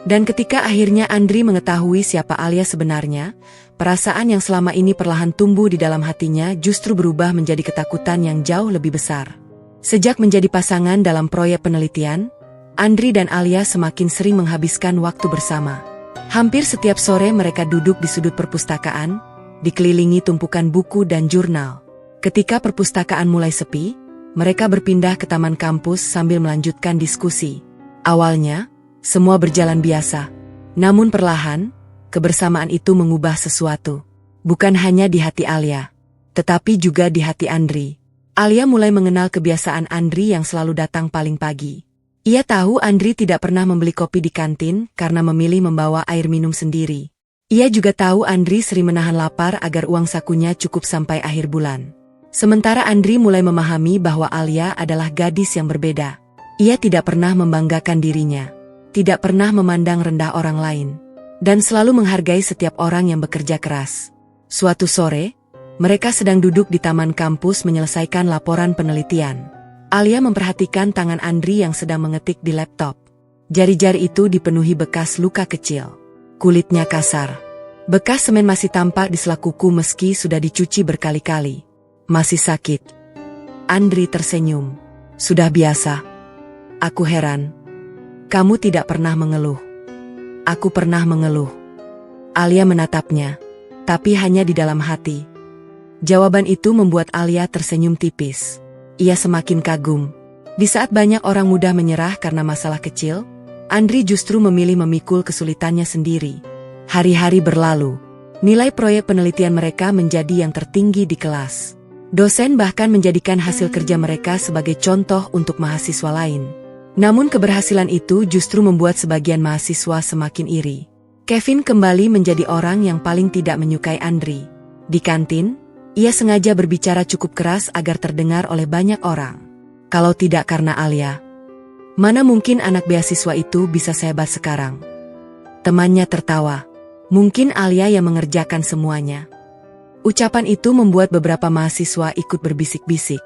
Dan ketika akhirnya Andri mengetahui siapa Alia sebenarnya, perasaan yang selama ini perlahan tumbuh di dalam hatinya justru berubah menjadi ketakutan yang jauh lebih besar. Sejak menjadi pasangan dalam proyek penelitian, Andri dan Alia semakin sering menghabiskan waktu bersama. Hampir setiap sore mereka duduk di sudut perpustakaan, dikelilingi tumpukan buku dan jurnal. Ketika perpustakaan mulai sepi, mereka berpindah ke taman kampus sambil melanjutkan diskusi. Awalnya, semua berjalan biasa. Namun perlahan, kebersamaan itu mengubah sesuatu. Bukan hanya di hati Alia, tetapi juga di hati Andri. Alia mulai mengenal kebiasaan Andri yang selalu datang paling pagi. Ia tahu Andri tidak pernah membeli kopi di kantin karena memilih membawa air minum sendiri. Ia juga tahu Andri sering menahan lapar agar uang sakunya cukup sampai akhir bulan. Sementara Andri mulai memahami bahwa Alia adalah gadis yang berbeda. Ia tidak pernah membanggakan dirinya, tidak pernah memandang rendah orang lain, dan selalu menghargai setiap orang yang bekerja keras. Suatu sore, mereka sedang duduk di taman kampus menyelesaikan laporan penelitian. Alia memperhatikan tangan Andri yang sedang mengetik di laptop. Jari-jari itu dipenuhi bekas luka kecil. Kulitnya kasar. Bekas semen masih tampak di sela kuku meski sudah dicuci berkali-kali. Masih sakit. Andri tersenyum. Sudah biasa. Aku heran. Kamu tidak pernah mengeluh. Aku pernah mengeluh. Alia menatapnya, tapi hanya di dalam hati. Jawaban itu membuat Alia tersenyum tipis. Ia semakin kagum. Di saat banyak orang mudah menyerah karena masalah kecil, Andri justru memilih memikul kesulitannya sendiri. Hari-hari berlalu. Nilai proyek penelitian mereka menjadi yang tertinggi di kelas. Dosen bahkan menjadikan hasil kerja mereka sebagai contoh untuk mahasiswa lain. Namun keberhasilan itu justru membuat sebagian mahasiswa semakin iri. Kevin kembali menjadi orang yang paling tidak menyukai Andri. Di kantin, ia sengaja berbicara cukup keras agar terdengar oleh banyak orang. Kalau tidak karena Alia, mana mungkin anak beasiswa itu bisa sehebat sekarang? Temannya tertawa. Mungkin Alia yang mengerjakan semuanya. Ucapan itu membuat beberapa mahasiswa ikut berbisik-bisik.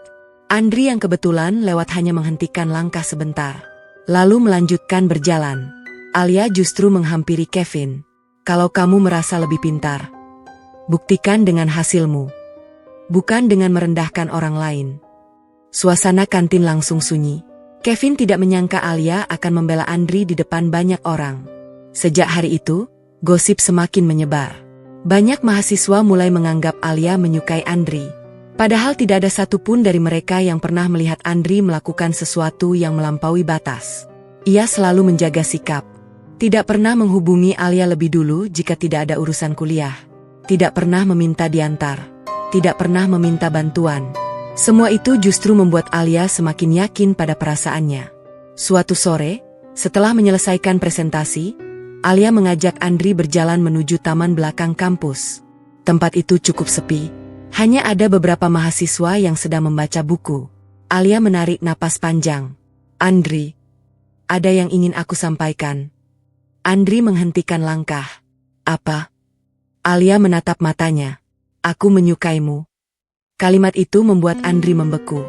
Andri yang kebetulan lewat hanya menghentikan langkah sebentar, lalu melanjutkan berjalan. Alia justru menghampiri Kevin. Kalau kamu merasa lebih pintar, buktikan dengan hasilmu, bukan dengan merendahkan orang lain. Suasana kantin langsung sunyi. Kevin tidak menyangka Alia akan membela Andri di depan banyak orang. Sejak hari itu, gosip semakin menyebar. Banyak mahasiswa mulai menganggap Alia menyukai Andri. Padahal tidak ada satupun dari mereka yang pernah melihat Andri melakukan sesuatu yang melampaui batas. Ia selalu menjaga sikap. Tidak pernah menghubungi Alia lebih dulu jika tidak ada urusan kuliah. Tidak pernah meminta diantar. Tidak pernah meminta bantuan. Semua itu justru membuat Alia semakin yakin pada perasaannya. Suatu sore, setelah menyelesaikan presentasi, Alia mengajak Andri berjalan menuju taman belakang kampus. Tempat itu cukup sepi. Hanya ada beberapa mahasiswa yang sedang membaca buku. Alia menarik napas panjang. Andri, ada yang ingin aku sampaikan. Andri menghentikan langkah. Apa? Alia menatap matanya. Aku menyukaimu. Kalimat itu membuat Andri membeku.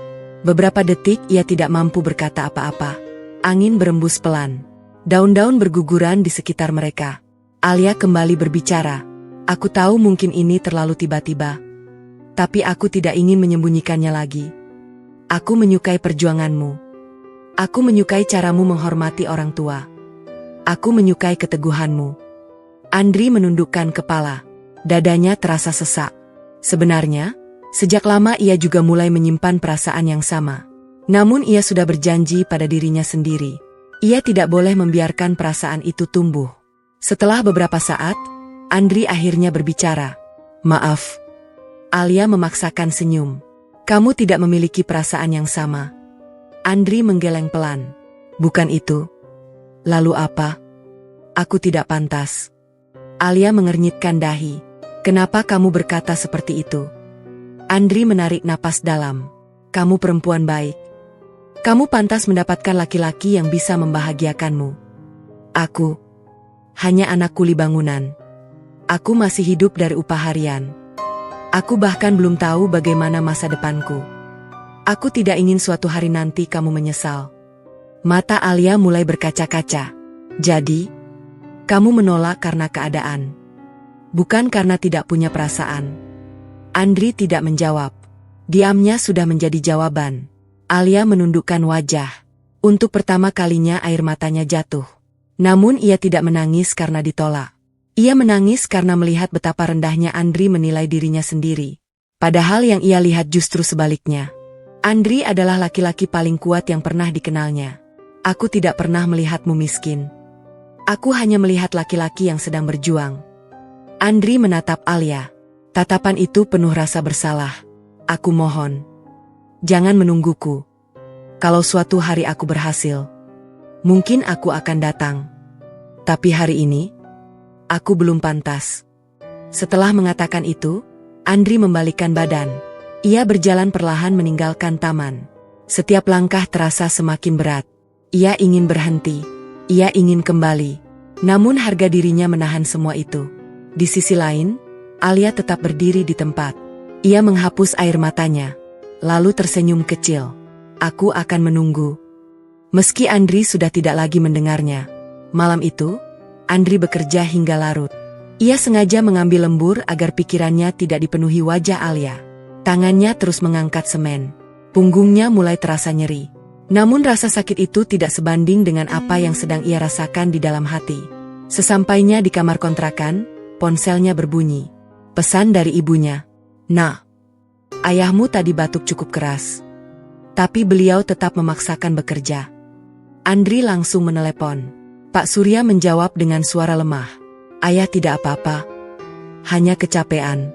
Beberapa detik ia tidak mampu berkata apa-apa. Angin berembus pelan. Daun-daun berguguran di sekitar mereka. Alia kembali berbicara. Aku tahu mungkin ini terlalu tiba-tiba. Tapi aku tidak ingin menyembunyikannya lagi. Aku menyukai perjuanganmu. Aku menyukai caramu menghormati orang tua. Aku menyukai keteguhanmu. Andri menundukkan kepala. Dadanya terasa sesak. Sebenarnya, sejak lama ia juga mulai menyimpan perasaan yang sama. Namun ia sudah berjanji pada dirinya sendiri. Ia tidak boleh membiarkan perasaan itu tumbuh. Setelah beberapa saat, Andri akhirnya berbicara. Maaf. Alia memaksakan senyum. Kamu tidak memiliki perasaan yang sama. Andri menggeleng pelan. Bukan itu. Lalu apa? Aku tidak pantas. Alia mengernyitkan dahi. Kenapa kamu berkata seperti itu? Andri menarik napas dalam. Kamu perempuan baik. Kamu pantas mendapatkan laki-laki yang bisa membahagiakanmu. Aku hanya anak kuli bangunan. Aku masih hidup dari upah harian. Aku bahkan belum tahu bagaimana masa depanku. Aku tidak ingin suatu hari nanti kamu menyesal. Mata Alia mulai berkaca-kaca. Jadi, kamu menolak karena keadaan. Bukan karena tidak punya perasaan. Andri tidak menjawab. Diamnya sudah menjadi jawaban. Alia menundukkan wajah. Untuk pertama kalinya air matanya jatuh. Namun ia tidak menangis karena ditolak. Ia menangis karena melihat betapa rendahnya Andri menilai dirinya sendiri. Padahal yang ia lihat justru sebaliknya. Andri adalah laki-laki paling kuat yang pernah dikenalnya. Aku tidak pernah melihatmu miskin. Aku hanya melihat laki-laki yang sedang berjuang. Andri menatap Alia. Tatapan itu penuh rasa bersalah. Aku mohon. Jangan menungguku. Kalau suatu hari aku berhasil, mungkin aku akan datang. Tapi hari ini, aku belum pantas. Setelah mengatakan itu, Andri membalikkan badan. Ia berjalan perlahan meninggalkan taman. Setiap langkah terasa semakin berat. Ia ingin berhenti. Ia ingin kembali. Namun harga dirinya menahan semua itu. Di sisi lain, Alia tetap berdiri di tempat. Ia menghapus air matanya. Lalu tersenyum kecil. Aku akan menunggu. Meski Andri sudah tidak lagi mendengarnya. Malam itu, Andri bekerja hingga larut. Ia sengaja mengambil lembur agar pikirannya tidak dipenuhi wajah Alia. Tangannya terus mengangkat semen. Punggungnya mulai terasa nyeri. Namun rasa sakit itu tidak sebanding dengan apa yang sedang ia rasakan di dalam hati. Sesampainya di kamar kontrakan, ponselnya berbunyi. Pesan dari ibunya. Nah, ayahmu tadi batuk cukup keras. Tapi beliau tetap memaksakan bekerja. Andri langsung menelepon. Pak Surya menjawab dengan suara lemah. Ayah tidak apa-apa. Hanya kecapean.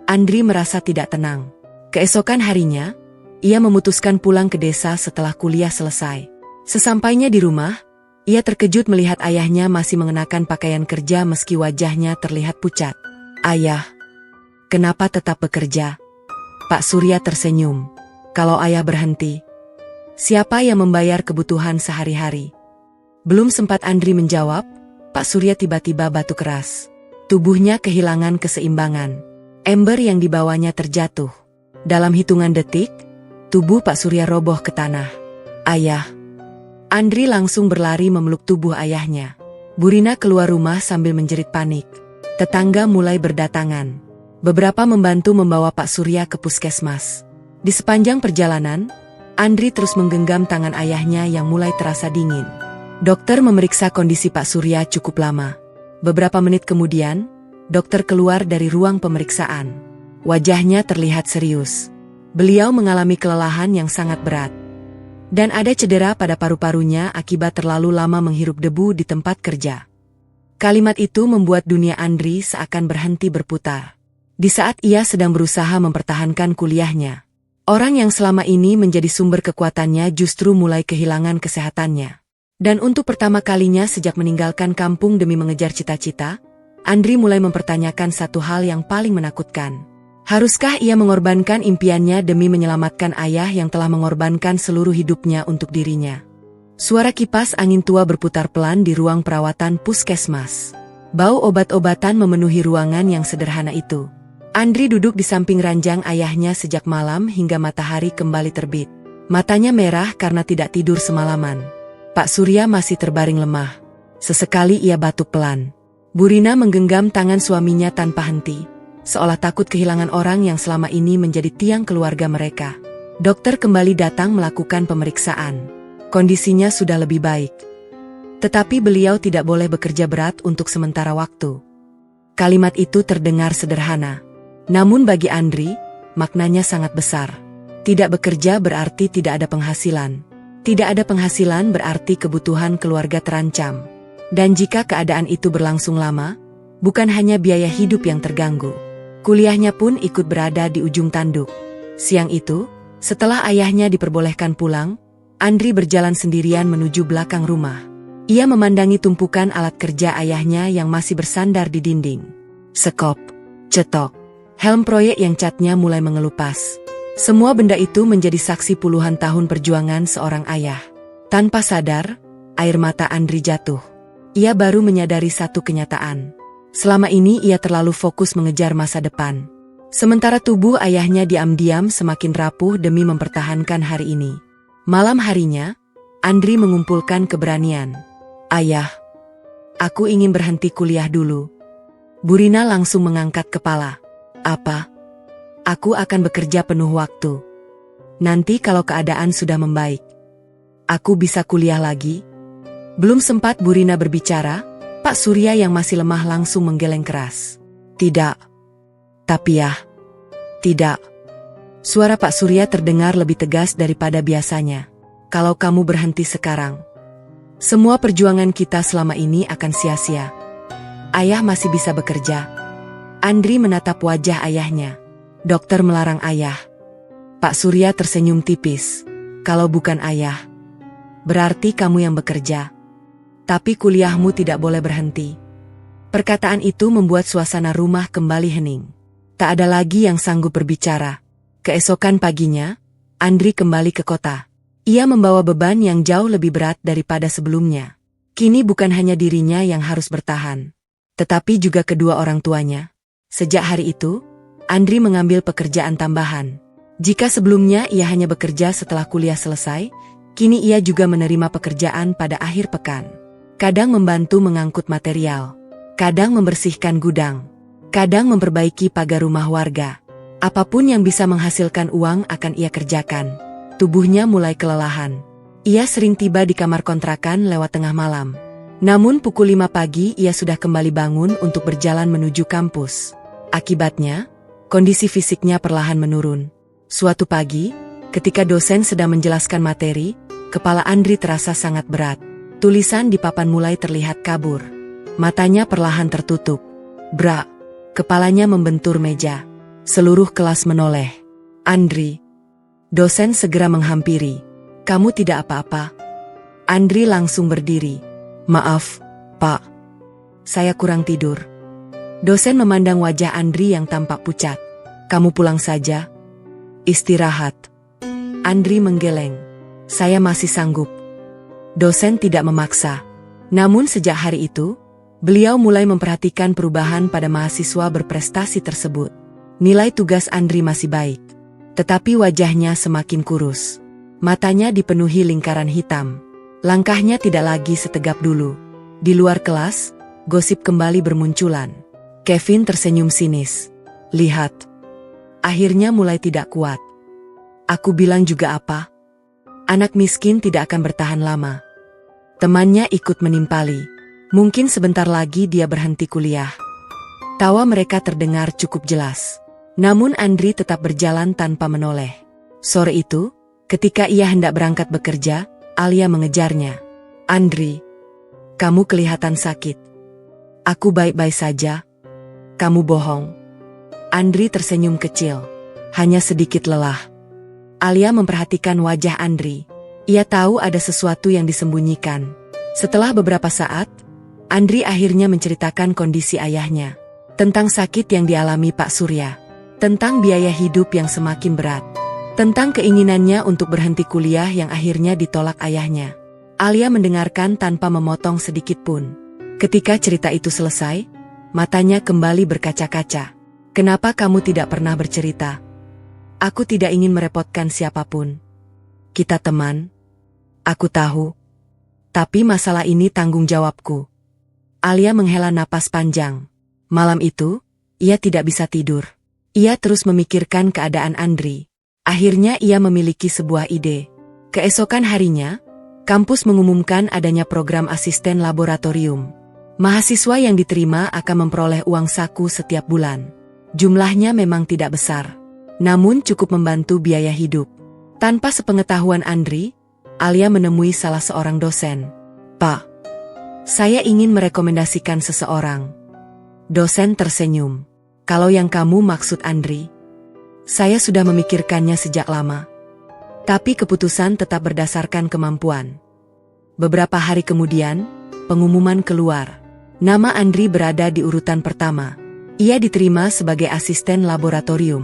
Andri merasa tidak tenang. Keesokan harinya, ia memutuskan pulang ke desa setelah kuliah selesai. Sesampainya di rumah, ia terkejut melihat ayahnya masih mengenakan pakaian kerja meski wajahnya terlihat pucat. Ayah, kenapa tetap bekerja? Pak Surya tersenyum. Kalau ayah berhenti, siapa yang membayar kebutuhan sehari-hari? Belum sempat Andri menjawab, Pak Surya tiba-tiba batuk keras. Tubuhnya kehilangan keseimbangan. Ember yang dibawanya terjatuh. Dalam hitungan detik, tubuh Pak Surya roboh ke tanah. Ayah. Andri langsung berlari memeluk tubuh ayahnya. Burina keluar rumah sambil menjerit panik. Tetangga mulai berdatangan. Beberapa membantu membawa Pak Surya ke puskesmas. Di sepanjang perjalanan, Andri terus menggenggam tangan ayahnya yang mulai terasa dingin. Dokter memeriksa kondisi Pak Surya cukup lama. Beberapa menit kemudian, dokter keluar dari ruang pemeriksaan. Wajahnya terlihat serius. Beliau mengalami kelelahan yang sangat berat. Dan ada cedera pada paru-parunya akibat terlalu lama menghirup debu di tempat kerja. Kalimat itu membuat dunia Andri seakan berhenti berputar. Di saat ia sedang berusaha mempertahankan kuliahnya, orang yang selama ini menjadi sumber kekuatannya justru mulai kehilangan kesehatannya. Dan untuk pertama kalinya sejak meninggalkan kampung demi mengejar cita-cita, Andri mulai mempertanyakan satu hal yang paling menakutkan. Haruskah ia mengorbankan impiannya demi menyelamatkan ayah yang telah mengorbankan seluruh hidupnya untuk dirinya? Suara kipas angin tua berputar pelan di ruang perawatan puskesmas. Bau obat-obatan memenuhi ruangan yang sederhana itu. Andri duduk di samping ranjang ayahnya sejak malam hingga matahari kembali terbit. Matanya merah karena tidak tidur semalaman. Pak Surya masih terbaring lemah. Sesekali ia batuk pelan. Burina menggenggam tangan suaminya tanpa henti, seolah takut kehilangan orang yang selama ini menjadi tiang keluarga mereka. Dokter kembali datang melakukan pemeriksaan. Kondisinya sudah lebih baik. Tetapi beliau tidak boleh bekerja berat untuk sementara waktu. Kalimat itu terdengar sederhana. Namun bagi Andri, maknanya sangat besar. Tidak bekerja berarti tidak ada penghasilan. Tidak ada penghasilan berarti kebutuhan keluarga terancam. Dan jika keadaan itu berlangsung lama, bukan hanya biaya hidup yang terganggu. Kuliahnya pun ikut berada di ujung tanduk. Siang itu, setelah ayahnya diperbolehkan pulang, Andri berjalan sendirian menuju belakang rumah. Ia memandangi tumpukan alat kerja ayahnya yang masih bersandar di dinding. Sekop, cetok, helm proyek yang catnya mulai mengelupas. Semua benda itu menjadi saksi puluhan tahun perjuangan seorang ayah. Tanpa sadar, air mata Andri jatuh. Ia baru menyadari satu kenyataan. Selama ini ia terlalu fokus mengejar masa depan. Sementara tubuh ayahnya diam-diam semakin rapuh demi mempertahankan hari ini. Malam harinya, Andri mengumpulkan keberanian. "Ayah, aku ingin berhenti kuliah dulu." Burina langsung mengangkat kepala. "Apa? Aku akan bekerja penuh waktu. Nanti kalau keadaan sudah membaik, aku bisa kuliah lagi." Belum sempat Burina berbicara, Pak Surya yang masih lemah langsung menggeleng keras. "Tidak. Tapi ya, tidak." Suara Pak Surya terdengar lebih tegas daripada biasanya. "Kalau kamu berhenti sekarang, semua perjuangan kita selama ini akan sia-sia. Ayah masih bisa bekerja." Andri menatap wajah ayahnya. "Dokter melarang ayah." Pak Surya tersenyum tipis. "Kalau bukan ayah, berarti kamu yang bekerja. Tapi kuliahmu tidak boleh berhenti." Perkataan itu membuat suasana rumah kembali hening. Tak ada lagi yang sanggup berbicara. Keesokan paginya, Andri kembali ke kota. Ia membawa beban yang jauh lebih berat daripada sebelumnya. Kini bukan hanya dirinya yang harus bertahan, tetapi juga kedua orang tuanya. Sejak hari itu, Andri mengambil pekerjaan tambahan. Jika sebelumnya ia hanya bekerja setelah kuliah selesai, kini ia juga menerima pekerjaan pada akhir pekan. Kadang membantu mengangkut material, kadang membersihkan gudang, kadang memperbaiki pagar rumah warga. Apapun yang bisa menghasilkan uang akan ia kerjakan. Tubuhnya mulai kelelahan. Ia sering tiba di kamar kontrakan lewat tengah malam. Namun pukul 5 pagi ia sudah kembali bangun untuk berjalan menuju kampus. Akibatnya, kondisi fisiknya perlahan menurun. Suatu pagi, ketika dosen sedang menjelaskan materi, kepala Andri terasa sangat berat. Tulisan di papan mulai terlihat kabur. Matanya perlahan tertutup. Brak! Kepalanya membentur meja. Seluruh kelas menoleh. "Andri." Dosen segera menghampiri. "Kamu tidak apa-apa?" Andri langsung berdiri. "Maaf, Pak. Saya kurang tidur." Dosen memandang wajah Andri yang tampak pucat. "Kamu pulang saja. Istirahat." Andri menggeleng. "Saya masih sanggup." Dosen tidak memaksa. Namun sejak hari itu, beliau mulai memperhatikan perubahan pada mahasiswa berprestasi tersebut. Nilai tugas Andri masih baik, tetapi wajahnya semakin kurus. Matanya dipenuhi lingkaran hitam. Langkahnya tidak lagi setegap dulu. Di luar kelas, gosip kembali bermunculan. Kevin tersenyum sinis. "Lihat. Akhirnya mulai tidak kuat. Aku bilang juga apa? Anak miskin tidak akan bertahan lama." Temannya ikut menimpali. "Mungkin sebentar lagi dia berhenti kuliah." Tawa mereka terdengar cukup jelas. Namun Andri tetap berjalan tanpa menoleh. Sore itu, ketika ia hendak berangkat bekerja, Alia mengejarnya. "Andri, kamu kelihatan sakit." "Aku baik-baik saja." "Kamu bohong." Andri tersenyum kecil. "Hanya sedikit lelah." Alia memperhatikan wajah Andri. Ia tahu ada sesuatu yang disembunyikan. Setelah beberapa saat, Andri akhirnya menceritakan kondisi ayahnya. Tentang sakit yang dialami Pak Surya. Tentang biaya hidup yang semakin berat. Tentang keinginannya untuk berhenti kuliah yang akhirnya ditolak ayahnya. Alia mendengarkan tanpa memotong sedikit pun. Ketika cerita itu selesai, matanya kembali berkaca-kaca. "Kenapa kamu tidak pernah bercerita?" "Aku tidak ingin merepotkan siapapun. Kita teman. Aku tahu. Tapi masalah ini tanggung jawabku." Alia menghela napas panjang. Malam itu, ia tidak bisa tidur. Ia terus memikirkan keadaan Andri. Akhirnya ia memiliki sebuah ide. Keesokan harinya, kampus mengumumkan adanya program asisten laboratorium. Mahasiswa yang diterima akan memperoleh uang saku setiap bulan. Jumlahnya memang tidak besar, namun cukup membantu biaya hidup. Tanpa sepengetahuan Andri, Alia menemui salah seorang dosen. "Pak, saya ingin merekomendasikan seseorang." Dosen tersenyum. "Kalau yang kamu maksud Andri, saya sudah memikirkannya sejak lama. Tapi keputusan tetap berdasarkan kemampuan." Beberapa hari kemudian, pengumuman keluar. Nama Andri berada di urutan pertama. Ia diterima sebagai asisten laboratorium.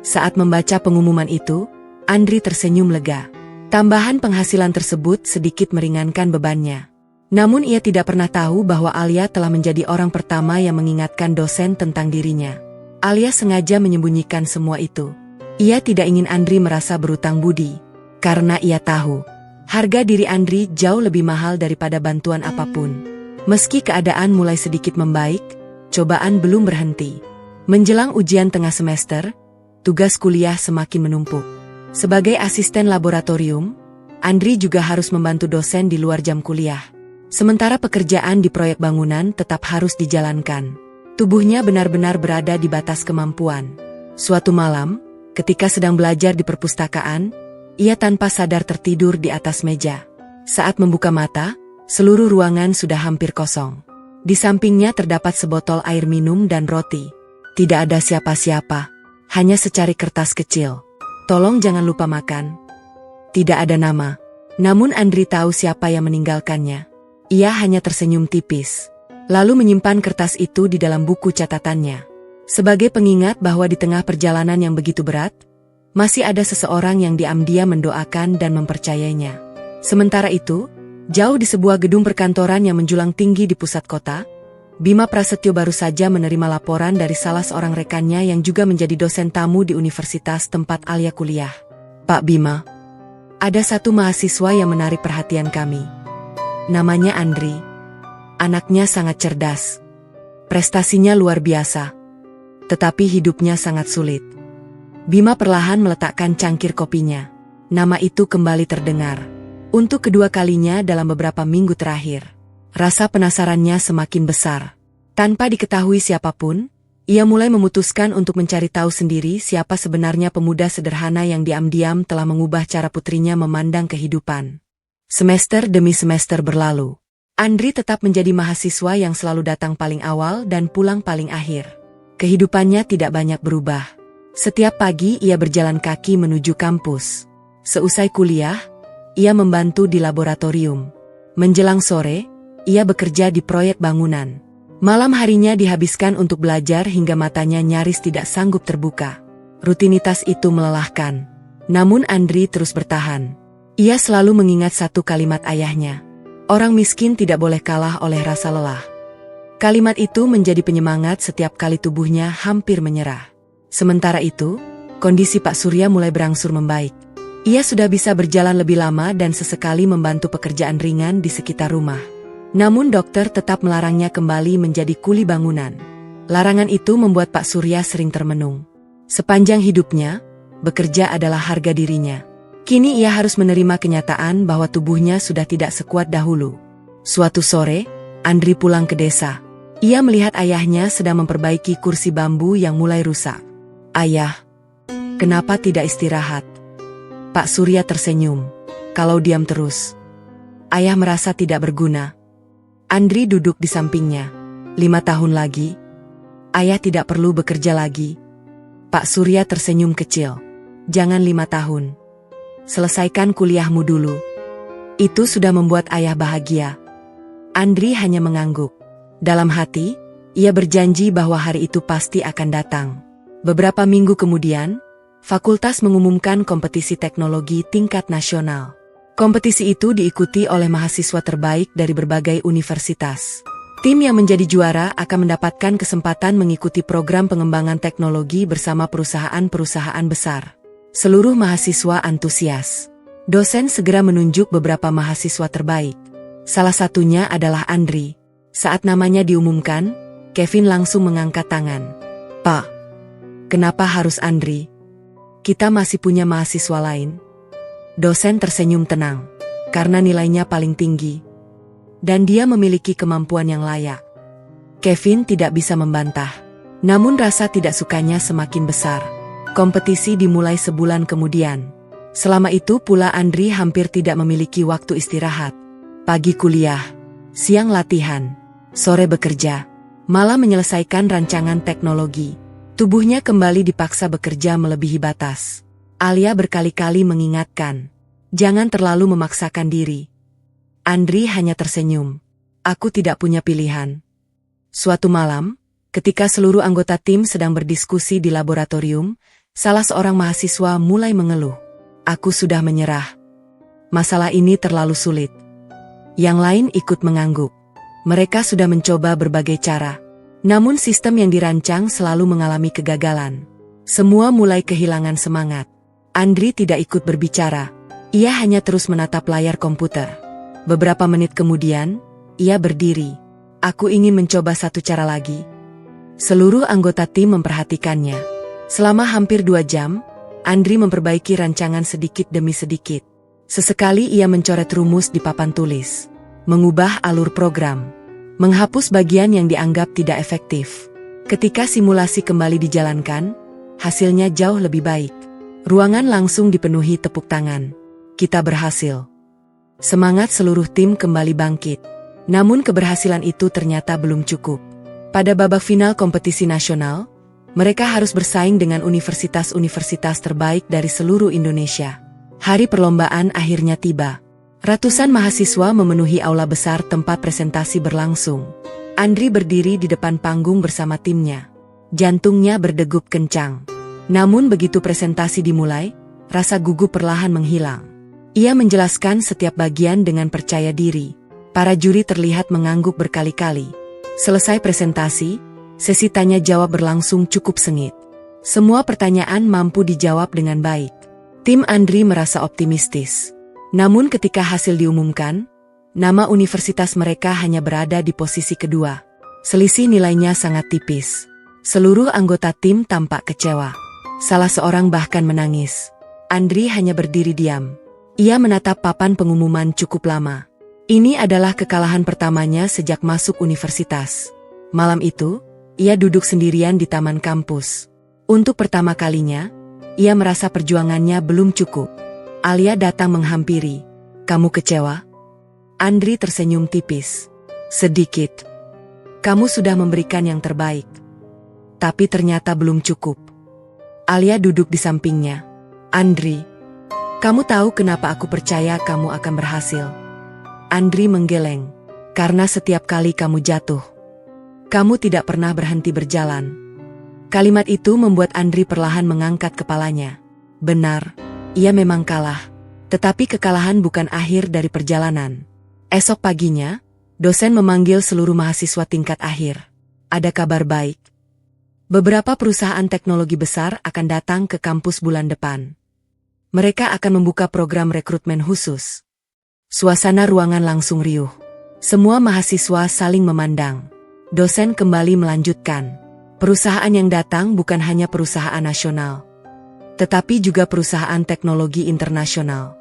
Saat membaca pengumuman itu, Andri tersenyum lega. Tambahan penghasilan tersebut sedikit meringankan bebannya. Namun ia tidak pernah tahu bahwa Alia telah menjadi orang pertama yang mengingatkan dosen tentang dirinya. Alia sengaja menyembunyikan semua itu. Ia tidak ingin Andri merasa berutang budi. Karena ia tahu, harga diri Andri jauh lebih mahal daripada bantuan apapun. Meski keadaan mulai sedikit membaik, cobaan belum berhenti. Menjelang ujian tengah semester, tugas kuliah semakin menumpuk. Sebagai asisten laboratorium, Andri juga harus membantu dosen di luar jam kuliah. Sementara pekerjaan di proyek bangunan tetap harus dijalankan. Tubuhnya benar-benar berada di batas kemampuan. Suatu malam, ketika sedang belajar di perpustakaan, ia tanpa sadar tertidur di atas meja. Saat membuka mata, seluruh ruangan sudah hampir kosong. Di sampingnya terdapat sebotol air minum dan roti. Tidak ada siapa-siapa, hanya secari kertas kecil. Tolong jangan lupa makan. Tidak ada nama. Namun Andri tahu siapa yang meninggalkannya. Ia hanya tersenyum tipis. Lalu menyimpan kertas itu di dalam buku catatannya. Sebagai pengingat bahwa di tengah perjalanan yang begitu berat, masih ada seseorang yang diam-diam mendoakan dan mempercayainya. Sementara itu, jauh di sebuah gedung perkantoran yang menjulang tinggi di pusat kota, Bima Prasetyo baru saja menerima laporan dari salah seorang rekannya yang juga menjadi dosen tamu di universitas tempat Alia kuliah. Pak Bima, ada satu mahasiswa yang menarik perhatian kami. Namanya Andri. Anaknya sangat cerdas. Prestasinya luar biasa. Tetapi hidupnya sangat sulit. Bima perlahan meletakkan cangkir kopinya. Nama itu kembali terdengar. Untuk kedua kalinya dalam beberapa minggu terakhir. Rasa penasarannya semakin besar. Tanpa diketahui siapapun, ia mulai memutuskan untuk mencari tahu sendiri siapa sebenarnya pemuda sederhana yang diam-diam telah mengubah cara putrinya memandang kehidupan. Semester demi semester berlalu. Andri tetap menjadi mahasiswa yang selalu datang paling awal dan pulang paling akhir. Kehidupannya tidak banyak berubah. Setiap pagi ia berjalan kaki menuju kampus. Seusai kuliah, ia membantu di laboratorium. Menjelang sore, ia bekerja di proyek bangunan. Malam harinya dihabiskan untuk belajar hingga matanya nyaris tidak sanggup terbuka. Rutinitas itu melelahkan. Namun Andri terus bertahan. Ia selalu mengingat satu kalimat ayahnya. Orang miskin tidak boleh kalah oleh rasa lelah. Kalimat itu menjadi penyemangat setiap kali tubuhnya hampir menyerah. Sementara itu, kondisi Pak Surya mulai berangsur membaik. Ia sudah bisa berjalan lebih lama dan sesekali membantu pekerjaan ringan di sekitar rumah. Namun dokter tetap melarangnya kembali menjadi kuli bangunan. Larangan itu membuat Pak Surya sering termenung. Sepanjang hidupnya, bekerja adalah harga dirinya. Kini ia harus menerima kenyataan bahwa tubuhnya sudah tidak sekuat dahulu. Suatu sore, Andri pulang ke desa. Ia melihat ayahnya sedang memperbaiki kursi bambu yang mulai rusak. Ayah, kenapa tidak istirahat? Pak Surya tersenyum. Kalau diam terus, ayah merasa tidak berguna. Andri duduk di sampingnya. 5 tahun lagi, ayah tidak perlu bekerja lagi. Pak Surya tersenyum kecil. Jangan 5 tahun. Selesaikan kuliahmu dulu. Itu sudah membuat ayah bahagia. Andri hanya mengangguk. Dalam hati, ia berjanji bahwa hari itu pasti akan datang. Beberapa minggu kemudian, fakultas mengumumkan kompetisi teknologi tingkat nasional. Kompetisi itu diikuti oleh mahasiswa terbaik dari berbagai universitas. Tim yang menjadi juara akan mendapatkan kesempatan mengikuti program pengembangan teknologi bersama perusahaan-perusahaan besar. Seluruh mahasiswa antusias. Dosen segera menunjuk beberapa mahasiswa terbaik. Salah satunya adalah Andri. Saat namanya diumumkan, Kevin langsung mengangkat tangan. Pak, kenapa harus Andri? Kita masih punya mahasiswa lain. Dosen tersenyum tenang. Karena nilainya paling tinggi. Dan dia memiliki kemampuan yang layak. Kevin tidak bisa membantah. Namun rasa tidak sukanya semakin besar. Kompetisi dimulai sebulan kemudian. Selama itu pula Andri hampir tidak memiliki waktu istirahat. Pagi kuliah, siang latihan, sore bekerja, malam menyelesaikan rancangan teknologi. Tubuhnya kembali dipaksa bekerja melebihi batas. Alia berkali-kali mengingatkan, jangan terlalu memaksakan diri. Andri hanya tersenyum. Aku tidak punya pilihan. Suatu malam, ketika seluruh anggota tim sedang berdiskusi di laboratorium, salah seorang mahasiswa mulai mengeluh. Aku sudah menyerah. Masalah ini terlalu sulit. Yang lain ikut mengangguk. Mereka sudah mencoba berbagai cara. Namun sistem yang dirancang selalu mengalami kegagalan. Semua mulai kehilangan semangat. Andri tidak ikut berbicara. Ia hanya terus menatap layar komputer. Beberapa menit kemudian, ia berdiri. Aku ingin mencoba satu cara lagi. Seluruh anggota tim memperhatikannya. Selama hampir 2 jam, Andri memperbaiki rancangan sedikit demi sedikit. Sesekali ia mencoret rumus di papan tulis, mengubah alur program, menghapus bagian yang dianggap tidak efektif. Ketika simulasi kembali dijalankan, hasilnya jauh lebih baik. Ruangan langsung dipenuhi tepuk tangan. Kita berhasil. Semangat seluruh tim kembali bangkit. Namun keberhasilan itu ternyata belum cukup. Pada babak final kompetisi nasional, mereka harus bersaing dengan universitas-universitas terbaik dari seluruh Indonesia. Hari perlombaan akhirnya tiba. Ratusan mahasiswa memenuhi aula besar tempat presentasi berlangsung. Andri berdiri di depan panggung bersama timnya. Jantungnya berdegup kencang. Namun begitu presentasi dimulai, rasa gugup perlahan menghilang. Ia menjelaskan setiap bagian dengan percaya diri. Para juri terlihat mengangguk berkali-kali. Selesai presentasi, sesi tanya-jawab berlangsung cukup sengit. Semua pertanyaan mampu dijawab dengan baik. Tim Andri merasa optimistis. Namun ketika hasil diumumkan, nama universitas mereka hanya berada di posisi kedua. Selisih nilainya sangat tipis. Seluruh anggota tim tampak kecewa. Salah seorang bahkan menangis. Andri hanya berdiri diam. Ia menatap papan pengumuman cukup lama. Ini adalah kekalahan pertamanya sejak masuk universitas. Malam itu, ia duduk sendirian di taman kampus. Untuk pertama kalinya, ia merasa perjuangannya belum cukup. Alia datang menghampiri. Kamu kecewa? Andri tersenyum tipis. Sedikit. Kamu sudah memberikan yang terbaik. Tapi ternyata belum cukup. Alia duduk di sampingnya. Andri, kamu tahu kenapa aku percaya kamu akan berhasil? Andri menggeleng. Karena setiap kali kamu jatuh, kamu tidak pernah berhenti berjalan. Kalimat itu membuat Andri perlahan mengangkat kepalanya. Benar, ia memang kalah. Tetapi kekalahan bukan akhir dari perjalanan. Esok paginya, dosen memanggil seluruh mahasiswa tingkat akhir. Ada kabar baik. Beberapa perusahaan teknologi besar akan datang ke kampus bulan depan. Mereka akan membuka program rekrutmen khusus. Suasana ruangan langsung riuh. Semua mahasiswa saling memandang. Dosen kembali melanjutkan. Perusahaan yang datang bukan hanya perusahaan nasional, tetapi juga perusahaan teknologi internasional.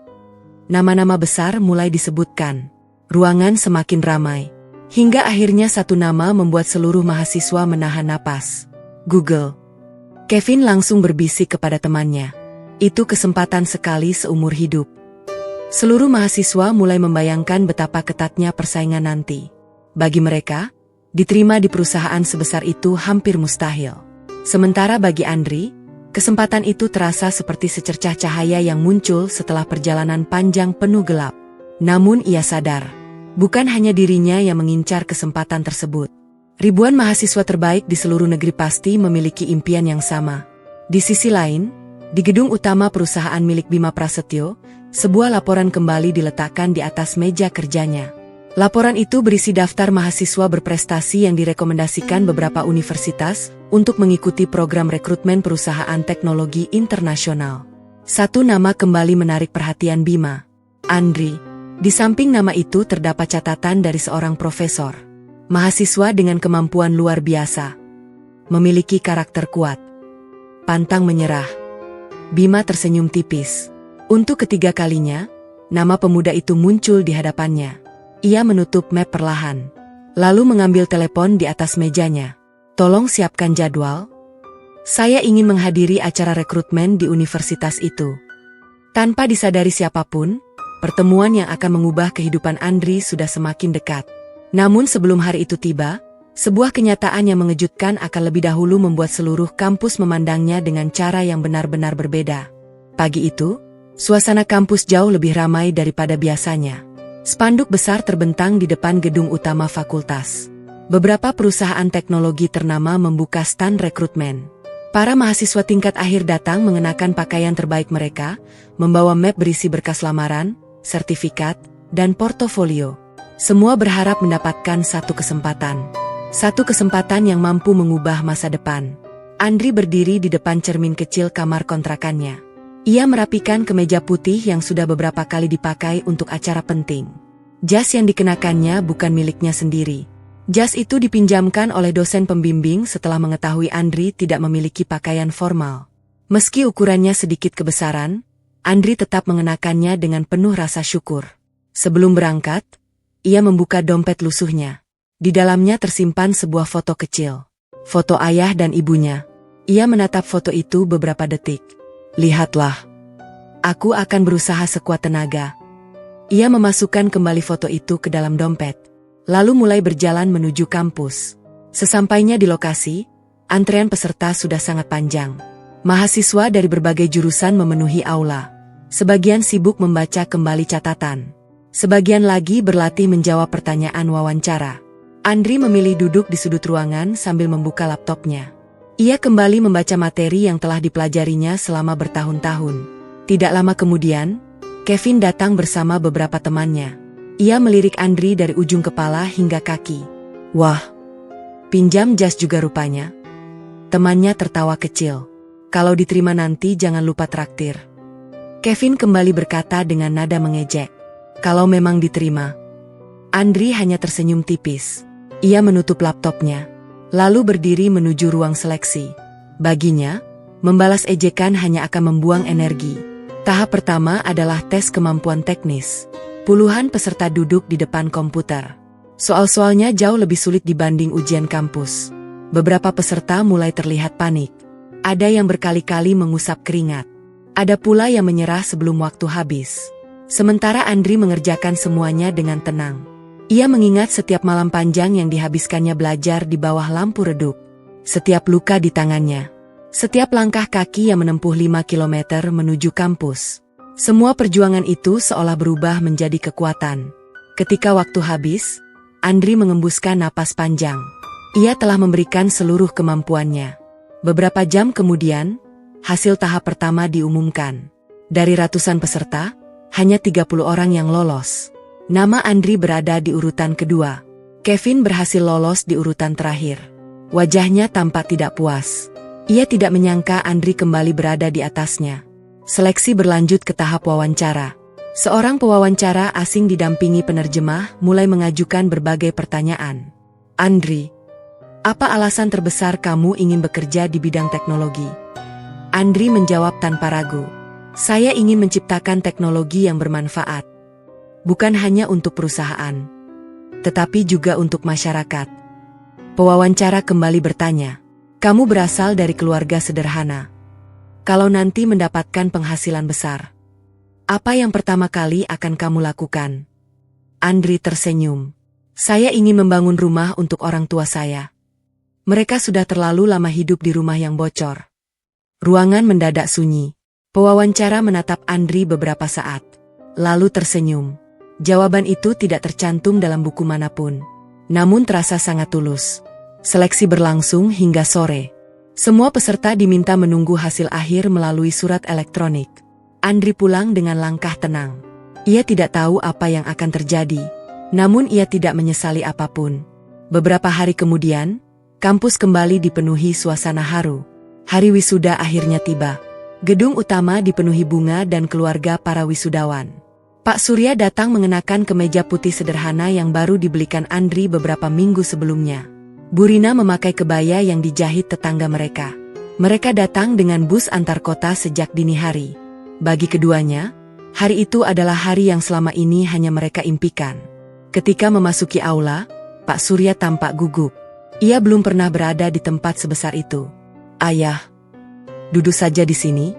Nama-nama besar mulai disebutkan. Ruangan semakin ramai. Hingga akhirnya satu nama membuat seluruh mahasiswa menahan napas. Google. Kevin langsung berbisik kepada temannya. Itu kesempatan sekali seumur hidup. Seluruh mahasiswa mulai membayangkan betapa ketatnya persaingan nanti. Bagi mereka, diterima di perusahaan sebesar itu hampir mustahil. Sementara bagi Andri, kesempatan itu terasa seperti secercah cahaya yang muncul setelah perjalanan panjang penuh gelap. Namun ia sadar, bukan hanya dirinya yang mengincar kesempatan tersebut. Ribuan mahasiswa terbaik di seluruh negeri pasti memiliki impian yang sama. Di sisi lain, di gedung utama perusahaan milik Bima Prasetyo, sebuah laporan kembali diletakkan di atas meja kerjanya. Laporan itu berisi daftar mahasiswa berprestasi yang direkomendasikan beberapa universitas untuk mengikuti program rekrutmen perusahaan teknologi internasional. Satu nama kembali menarik perhatian Bima. Andri. Di samping nama itu terdapat catatan dari seorang profesor. Mahasiswa dengan kemampuan luar biasa. Memiliki karakter kuat. Pantang menyerah. Bima tersenyum tipis. Untuk ketiga kalinya, nama pemuda itu muncul di hadapannya. Ia menutup map perlahan, lalu mengambil telepon di atas mejanya. Tolong siapkan jadwal. Saya ingin menghadiri acara rekrutmen di universitas itu. Tanpa disadari siapapun, pertemuan yang akan mengubah kehidupan Andri sudah semakin dekat. Namun sebelum hari itu tiba, sebuah kenyataan yang mengejutkan akan lebih dahulu membuat seluruh kampus memandangnya dengan cara yang benar-benar berbeda. Pagi itu, suasana kampus jauh lebih ramai daripada biasanya. Spanduk besar terbentang di depan gedung utama fakultas. Beberapa perusahaan teknologi ternama membuka stand rekrutmen. Para mahasiswa tingkat akhir datang mengenakan pakaian terbaik mereka, membawa map berisi berkas lamaran, sertifikat, dan portofolio. Semua berharap mendapatkan satu kesempatan. Satu kesempatan yang mampu mengubah masa depan. Andri berdiri di depan cermin kecil kamar kontrakannya. Ia merapikan kemeja putih yang sudah beberapa kali dipakai untuk acara penting. Jas yang dikenakannya bukan miliknya sendiri. Jas itu dipinjamkan oleh dosen pembimbing setelah mengetahui Andri tidak memiliki pakaian formal. Meski ukurannya sedikit kebesaran, Andri tetap mengenakannya dengan penuh rasa syukur. Sebelum berangkat, ia membuka dompet lusuhnya. Di dalamnya tersimpan sebuah foto kecil. Foto ayah dan ibunya. Ia menatap foto itu beberapa detik. Lihatlah. Aku akan berusaha sekuat tenaga. Ia memasukkan kembali foto itu ke dalam dompet. Lalu mulai berjalan menuju kampus. Sesampainya di lokasi, antrean peserta sudah sangat panjang. Mahasiswa dari berbagai jurusan memenuhi aula. Sebagian sibuk membaca kembali catatan. Sebagian lagi berlatih menjawab pertanyaan wawancara. Andri memilih duduk di sudut ruangan sambil membuka laptopnya. Ia kembali membaca materi yang telah dipelajarinya selama bertahun-tahun. Tidak lama kemudian, Kevin datang bersama beberapa temannya. Ia melirik Andri dari ujung kepala hingga kaki. Wah, pinjam jas juga rupanya. Temannya tertawa kecil. Kalau diterima nanti jangan lupa traktir. Kevin kembali berkata dengan nada mengejek. Kalau memang diterima. Andri hanya tersenyum tipis. Ia menutup laptopnya. Lalu berdiri menuju ruang seleksi. Baginya, membalas ejekan hanya akan membuang energi. Tahap pertama adalah tes kemampuan teknis. Puluhan peserta duduk di depan komputer. Soal-soalnya jauh lebih sulit dibanding ujian kampus. Beberapa peserta mulai terlihat panik. Ada yang berkali-kali mengusap keringat. Ada pula yang menyerah sebelum waktu habis. Sementara Andri mengerjakan semuanya dengan tenang. Ia mengingat setiap malam panjang yang dihabiskannya belajar di bawah lampu redup. Setiap luka di tangannya. Setiap langkah kaki yang menempuh 5 km menuju kampus. Semua perjuangan itu seolah berubah menjadi kekuatan. Ketika waktu habis, Andri mengembuskan napas panjang. Ia telah memberikan seluruh kemampuannya. Beberapa jam kemudian, hasil tahap pertama diumumkan. Dari ratusan peserta, hanya 30 orang yang lolos. Nama Andri berada di urutan kedua. Kevin berhasil lolos di urutan terakhir. Wajahnya tampak tidak puas. Ia tidak menyangka Andri kembali berada di atasnya. Seleksi berlanjut ke tahap wawancara. Seorang pewawancara asing didampingi penerjemah mulai mengajukan berbagai pertanyaan. Andri, apa alasan terbesar kamu ingin bekerja di bidang teknologi? Andri menjawab tanpa ragu. Saya ingin menciptakan teknologi yang bermanfaat. Bukan hanya untuk perusahaan, tetapi juga untuk masyarakat. Pewawancara kembali bertanya. Kamu berasal dari keluarga sederhana. Kalau nanti mendapatkan penghasilan besar, apa yang pertama kali akan kamu lakukan? Andri tersenyum. Saya ingin membangun rumah untuk orang tua saya. Mereka sudah terlalu lama hidup di rumah yang bocor. Ruangan mendadak sunyi. Pewawancara menatap Andri beberapa saat. Lalu tersenyum. Jawaban itu tidak tercantum dalam buku manapun. Namun terasa sangat tulus. Seleksi berlangsung hingga sore. Semua peserta diminta menunggu hasil akhir melalui surat elektronik. Andri pulang dengan langkah tenang. Ia tidak tahu apa yang akan terjadi, namun ia tidak menyesali apapun. Beberapa hari kemudian, kampus kembali dipenuhi suasana haru. Hari wisuda akhirnya tiba. Gedung utama dipenuhi bunga dan keluarga para wisudawan. Pak Surya datang mengenakan kemeja putih sederhana yang baru dibelikan Andri beberapa minggu sebelumnya. Bu Rina memakai kebaya yang dijahit tetangga mereka. Mereka datang dengan bus antar kota sejak dini hari. Bagi keduanya, hari itu adalah hari yang selama ini hanya mereka impikan. Ketika memasuki aula, Pak Surya tampak gugup. Ia belum pernah berada di tempat sebesar itu. Ayah, duduk saja di sini.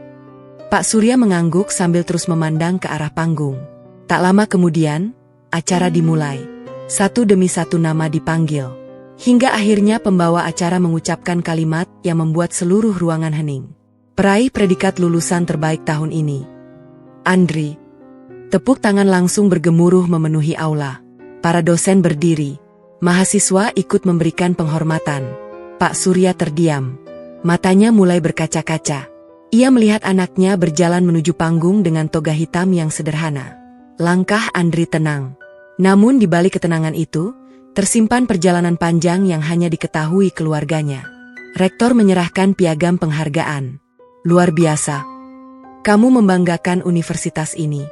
Pak Surya mengangguk sambil terus memandang ke arah panggung. Tak lama kemudian, acara dimulai. Satu demi satu nama dipanggil. Hingga akhirnya pembawa acara mengucapkan kalimat yang membuat seluruh ruangan hening. Peraih predikat lulusan terbaik tahun ini. Andri. Tepuk tangan langsung bergemuruh memenuhi aula. Para dosen berdiri. Mahasiswa ikut memberikan penghormatan. Pak Surya terdiam. Matanya mulai berkaca-kaca. Ia melihat anaknya berjalan menuju panggung dengan toga hitam yang sederhana. Langkah Andri tenang. Namun di balik ketenangan itu, Tersimpan perjalanan panjang yang hanya diketahui keluarganya. Rektor menyerahkan piagam penghargaan. Luar biasa. Kamu membanggakan universitas ini.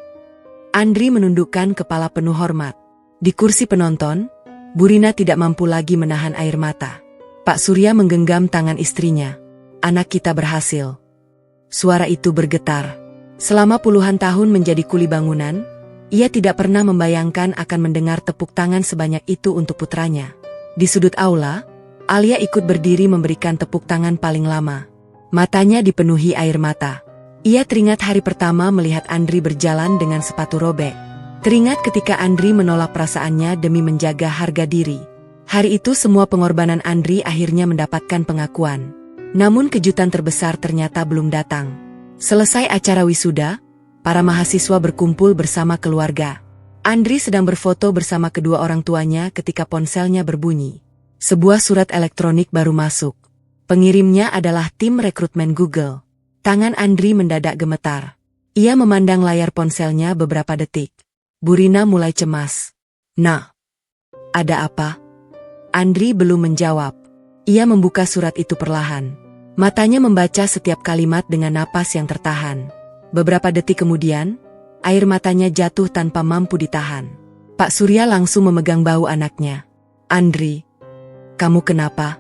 Andri menundukkan kepala penuh hormat. Di kursi penonton, Bu Rina tidak mampu lagi menahan air mata. Pak Surya menggenggam tangan istrinya. Anak kita berhasil. Suara itu bergetar. Selama puluhan tahun menjadi kuli bangunan, ia tidak pernah membayangkan akan mendengar tepuk tangan sebanyak itu untuk putranya. Di sudut aula, Alia ikut berdiri memberikan tepuk tangan paling lama. Matanya dipenuhi air mata. Ia teringat hari pertama melihat Andri berjalan dengan sepatu robek. Teringat ketika Andri menolak perasaannya demi menjaga harga diri. Hari itu semua pengorbanan Andri akhirnya mendapatkan pengakuan. Namun kejutan terbesar ternyata belum datang. Selesai acara wisuda, para mahasiswa berkumpul bersama keluarga. Andri sedang berfoto bersama kedua orang tuanya ketika ponselnya berbunyi. Sebuah surat elektronik baru masuk. Pengirimnya adalah tim rekrutmen Google. Tangan Andri mendadak gemetar. Ia memandang layar ponselnya beberapa detik. Bu Rina mulai cemas. Nah, ada apa? Andri belum menjawab. Ia membuka surat itu perlahan. Matanya membaca setiap kalimat dengan napas yang tertahan. Beberapa detik kemudian, air matanya jatuh tanpa mampu ditahan. Pak Surya langsung memegang bahu anaknya. Andri, kamu kenapa?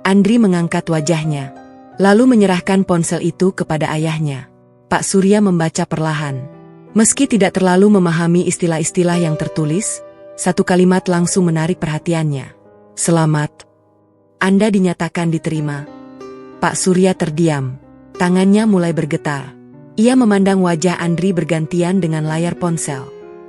Andri mengangkat wajahnya, lalu menyerahkan ponsel itu kepada ayahnya. Pak Surya membaca perlahan. Meski tidak terlalu memahami istilah-istilah yang tertulis, satu kalimat langsung menarik perhatiannya. Selamat. Anda dinyatakan diterima. Pak Surya terdiam. Tangannya mulai bergetar. Ia memandang wajah Andri bergantian dengan layar ponsel.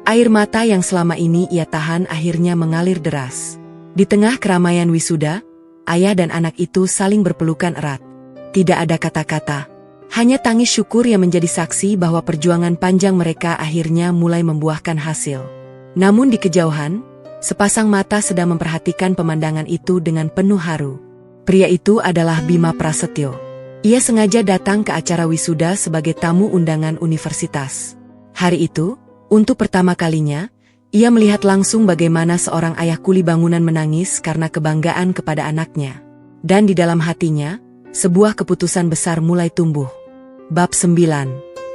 Air mata yang selama ini ia tahan akhirnya mengalir deras. Di tengah keramaian wisuda, ayah dan anak itu saling berpelukan erat. Tidak ada kata-kata. Hanya tangis syukur yang menjadi saksi bahwa perjuangan panjang mereka akhirnya mulai membuahkan hasil. Namun di kejauhan, sepasang mata sedang memperhatikan pemandangan itu dengan penuh haru. Pria itu adalah Bima Prasetyo. Ia sengaja datang ke acara wisuda sebagai tamu undangan universitas. Hari itu, untuk pertama kalinya, ia melihat langsung bagaimana seorang ayah kuli bangunan menangis karena kebanggaan kepada anaknya. Dan di dalam hatinya, sebuah keputusan besar mulai tumbuh. Bab 9.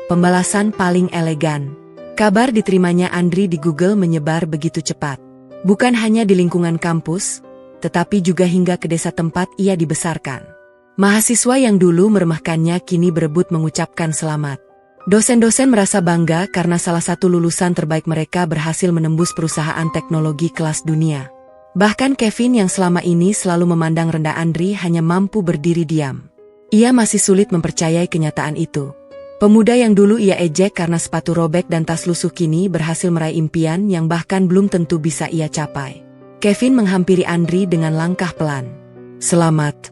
Pembalasan paling elegan. Kabar diterimanya Andri di Google menyebar begitu cepat. Bukan hanya di lingkungan kampus, tetapi juga hingga ke desa tempat ia dibesarkan. Mahasiswa yang dulu meremehkannya kini berebut mengucapkan selamat. Dosen-dosen merasa bangga karena salah satu lulusan terbaik mereka berhasil menembus perusahaan teknologi kelas dunia. Bahkan Kevin yang selama ini selalu memandang rendah Andri hanya mampu berdiri diam. Ia masih sulit mempercayai kenyataan itu. Pemuda yang dulu ia ejek karena sepatu robek dan tas lusuh kini berhasil meraih impian yang bahkan belum tentu bisa ia capai. Kevin menghampiri Andri dengan langkah pelan. Selamat.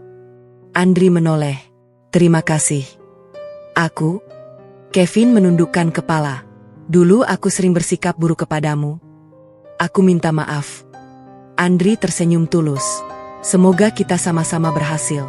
Andri menoleh. Terima kasih. Aku? Kevin menundukkan kepala. Dulu aku sering bersikap buruk kepadamu. Aku minta maaf. Andri tersenyum tulus. Semoga kita sama-sama berhasil.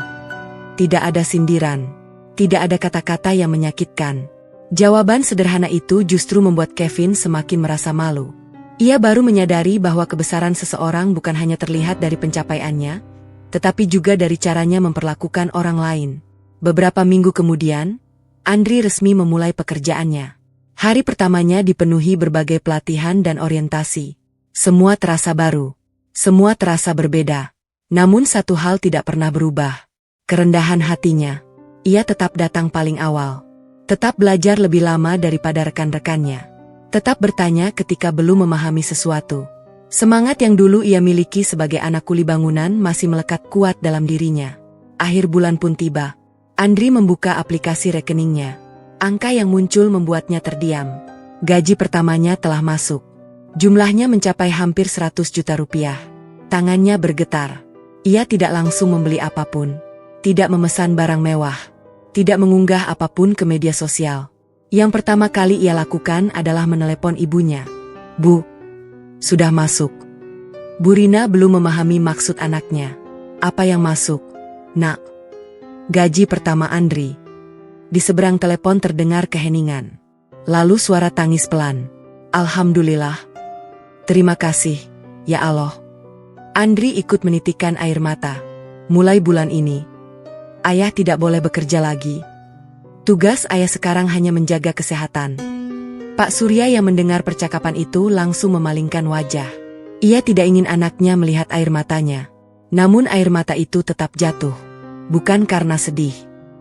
Tidak ada sindiran. Tidak ada kata-kata yang menyakitkan. Jawaban sederhana itu justru membuat Kevin semakin merasa malu. Ia baru menyadari bahwa kebesaran seseorang bukan hanya terlihat dari pencapaiannya, tetapi juga dari caranya memperlakukan orang lain. Beberapa minggu kemudian, Andri resmi memulai pekerjaannya. Hari pertamanya dipenuhi berbagai pelatihan dan orientasi. Semua terasa baru. Semua terasa berbeda. Namun satu hal tidak pernah berubah. Kerendahan hatinya. Ia tetap datang paling awal. Tetap belajar lebih lama daripada rekan-rekannya. Tetap bertanya ketika belum memahami sesuatu. Semangat yang dulu ia miliki sebagai anak kuli bangunan masih melekat kuat dalam dirinya. Akhir bulan pun tiba. Andri membuka aplikasi rekeningnya. Angka yang muncul membuatnya terdiam. Gaji pertamanya telah masuk. Jumlahnya mencapai hampir 100 juta rupiah. Tangannya bergetar. Ia tidak langsung membeli apapun. Tidak memesan barang mewah. Tidak mengunggah apapun ke media sosial. Yang pertama kali ia lakukan adalah menelepon ibunya. Bu, sudah masuk. Bu Rina belum memahami maksud anaknya. Apa yang masuk? Nak. Gaji pertama Andri. Di seberang telepon terdengar keheningan. Lalu suara tangis pelan. Alhamdulillah. Terima kasih, ya Allah. Andri ikut menitikkan air mata. Mulai bulan ini, ayah tidak boleh bekerja lagi. Tugas ayah sekarang hanya menjaga kesehatan. Pak Surya yang mendengar percakapan itu langsung memalingkan wajah. Ia tidak ingin anaknya melihat air matanya. Namun air mata itu tetap jatuh. Bukan karena sedih,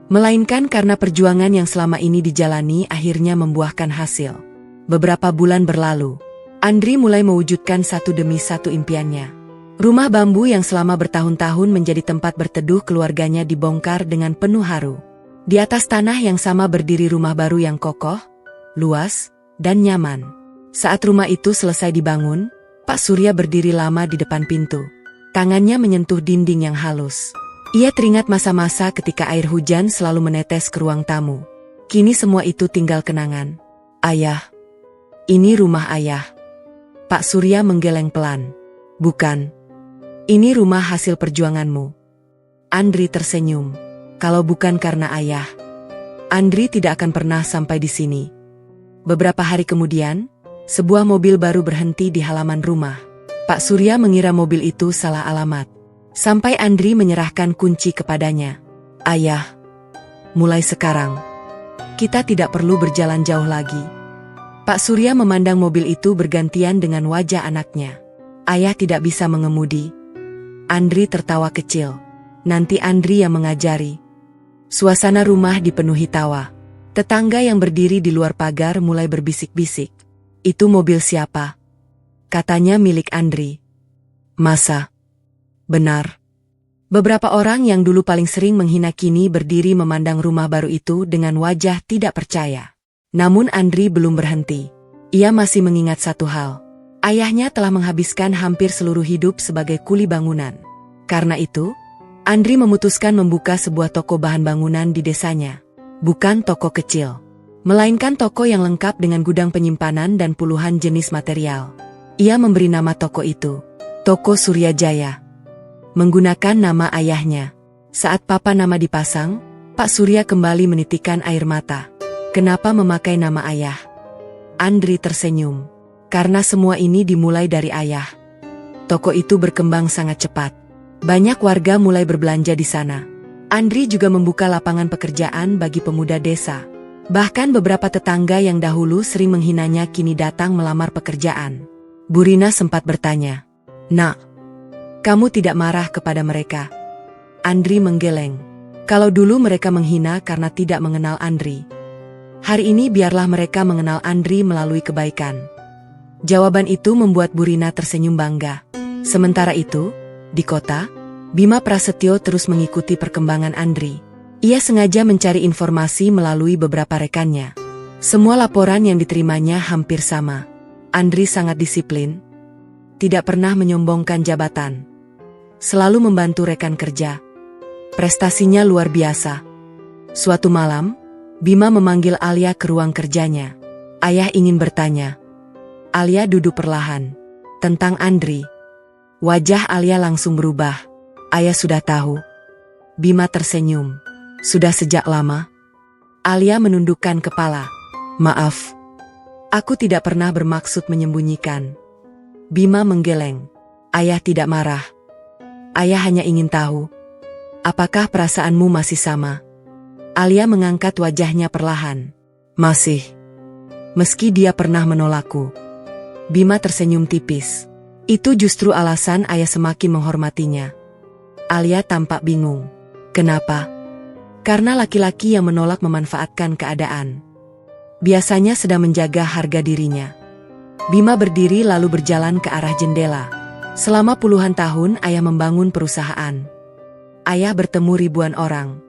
melainkan karena perjuangan yang selama ini dijalani akhirnya membuahkan hasil. Beberapa bulan berlalu, Andri mulai mewujudkan satu demi satu impiannya. Rumah bambu yang selama bertahun-tahun menjadi tempat berteduh keluarganya dibongkar dengan penuh haru. Di atas tanah yang sama berdiri rumah baru yang kokoh, luas, dan nyaman. Saat rumah itu selesai dibangun, Pak Surya berdiri lama di depan pintu. Tangannya menyentuh dinding yang halus. Ia teringat masa-masa ketika air hujan selalu menetes ke ruang tamu. Kini semua itu tinggal kenangan. Ayah, ini rumah ayah. Pak Surya menggeleng pelan. Bukan. Ini rumah hasil perjuanganmu. Andri tersenyum. Kalau bukan karena ayah, Andri tidak akan pernah sampai di sini. Beberapa hari kemudian, sebuah mobil baru berhenti di halaman rumah. Pak Surya mengira mobil itu salah alamat. Sampai Andri menyerahkan kunci kepadanya. Ayah, mulai sekarang, kita tidak perlu berjalan jauh lagi. Pak Surya memandang mobil itu bergantian dengan wajah anaknya. Ayah tidak bisa mengemudi. Andri tertawa kecil. Nanti Andri yang mengajari. Suasana rumah dipenuhi tawa. Tetangga yang berdiri di luar pagar mulai berbisik-bisik. Itu mobil siapa? Katanya milik Andri. Masa? Benar. Beberapa orang yang dulu paling sering menghina kini berdiri memandang rumah baru itu dengan wajah tidak percaya. Namun Andri belum berhenti. Ia masih mengingat satu hal. Ayahnya telah menghabiskan hampir seluruh hidup sebagai kuli bangunan. Karena itu, Andri memutuskan membuka sebuah toko bahan bangunan di desanya. Bukan toko kecil, melainkan toko yang lengkap dengan gudang penyimpanan dan puluhan jenis material. Ia memberi nama toko itu, Toko Surya Jaya, menggunakan nama ayahnya. Saat papa nama dipasang, Pak Surya kembali menitikkan air mata. Kenapa memakai nama ayah? Andri tersenyum. Karena semua ini dimulai dari ayah. Toko itu berkembang sangat cepat. Banyak warga mulai berbelanja di sana. Andri juga membuka lapangan pekerjaan bagi pemuda desa. Bahkan beberapa tetangga yang dahulu sering menghinanya kini datang melamar pekerjaan. Bu Rina sempat bertanya, "Nak, kamu tidak marah kepada mereka?" Andri menggeleng. Kalau dulu mereka menghina karena tidak mengenal Andri, hari ini biarlah mereka mengenal Andri melalui kebaikan. Jawaban itu membuat Bu Rina tersenyum bangga. Sementara itu, di kota, Bima Prasetyo terus mengikuti perkembangan Andri. Ia sengaja mencari informasi melalui beberapa rekannya. Semua laporan yang diterimanya hampir sama. Andri sangat disiplin, tidak pernah menyombongkan jabatan, selalu membantu rekan kerja. Prestasinya luar biasa. Suatu malam, Bima memanggil Alia ke ruang kerjanya. Ayah ingin bertanya. Alia duduk perlahan. Tentang Andri. Wajah Alia langsung berubah. Ayah sudah tahu. Bima tersenyum. Sudah sejak lama? Alia menundukkan kepala. Maaf. Aku tidak pernah bermaksud menyembunyikan. Bima menggeleng. Ayah tidak marah. Ayah hanya ingin tahu. Apakah perasaanmu masih sama? Alia mengangkat wajahnya perlahan. Masih. Meski dia pernah menolakku. Bima tersenyum tipis. Itu justru alasan ayah semakin menghormatinya. Alia tampak bingung. Kenapa? Karena laki-laki yang menolak memanfaatkan keadaan. Biasanya sedang menjaga harga dirinya. Bima berdiri lalu berjalan ke arah jendela. Selama puluhan tahun ayah membangun perusahaan. Ayah bertemu ribuan orang.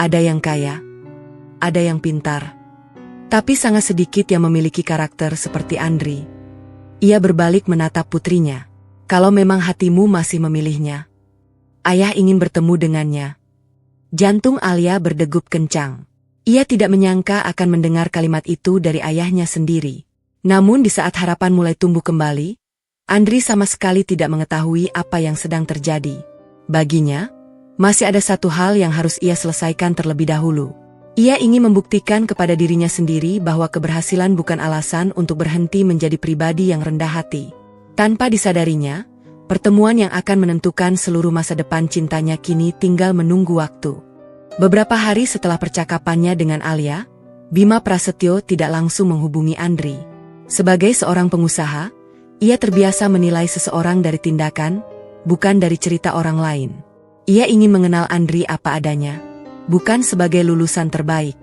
Ada yang kaya, ada yang pintar. Tapi sangat sedikit yang memiliki karakter seperti Andri. Ia berbalik menatap putrinya. Kalau memang hatimu masih memilihnya, ayah ingin bertemu dengannya. Jantung Alia berdegup kencang. Ia tidak menyangka akan mendengar kalimat itu dari ayahnya sendiri. Namun di saat harapan mulai tumbuh kembali, Andri sama sekali tidak mengetahui apa yang sedang terjadi. Baginya, masih ada satu hal yang harus ia selesaikan terlebih dahulu. Ia ingin membuktikan kepada dirinya sendiri bahwa keberhasilan bukan alasan untuk berhenti menjadi pribadi yang rendah hati. Tanpa disadarinya, Pertemuan yang akan menentukan seluruh masa depan cintanya kini tinggal menunggu waktu. Beberapa hari setelah percakapannya dengan Alia, Bima Prasetyo tidak langsung menghubungi Andri. Sebagai seorang pengusaha, ia terbiasa menilai seseorang dari tindakan, bukan dari cerita orang lain. Ia ingin mengenal Andri apa adanya, bukan sebagai lulusan terbaik,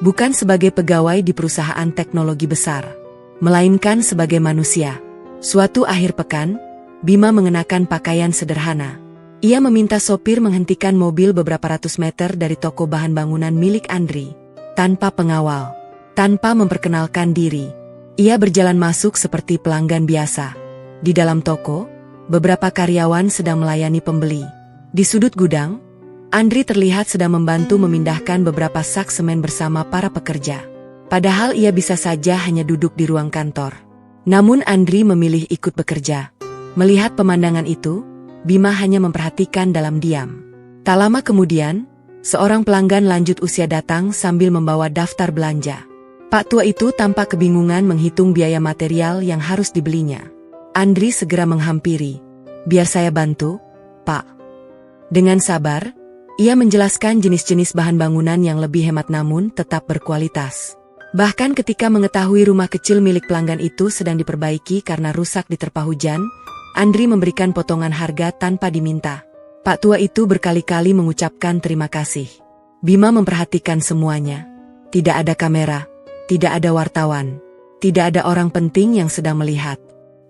bukan sebagai pegawai di perusahaan teknologi besar, melainkan sebagai manusia. Suatu akhir pekan, Bima mengenakan pakaian sederhana. Ia meminta sopir menghentikan mobil beberapa ratus meter dari toko bahan bangunan milik Andri. Tanpa pengawal, tanpa memperkenalkan diri, ia berjalan masuk seperti pelanggan biasa. Di dalam toko, beberapa karyawan sedang melayani pembeli. Di sudut gudang, Andri terlihat sedang membantu memindahkan beberapa sak semen bersama para pekerja. Padahal ia bisa saja hanya duduk di ruang kantor. Namun Andri memilih ikut bekerja. Melihat pemandangan itu, Bima hanya memperhatikan dalam diam. Tak lama kemudian, seorang pelanggan lanjut usia datang sambil membawa daftar belanja. Pak tua itu tampak kebingungan menghitung biaya material yang harus dibelinya. Andri segera menghampiri. "Biar saya bantu, Pak." Dengan sabar, ia menjelaskan jenis-jenis bahan bangunan yang lebih hemat namun tetap berkualitas. Bahkan ketika mengetahui rumah kecil milik pelanggan itu sedang diperbaiki karena rusak diterpa hujan, Andri memberikan potongan harga tanpa diminta. Pak tua itu berkali-kali mengucapkan terima kasih. Bima memperhatikan semuanya. Tidak ada kamera, tidak ada wartawan, tidak ada orang penting yang sedang melihat.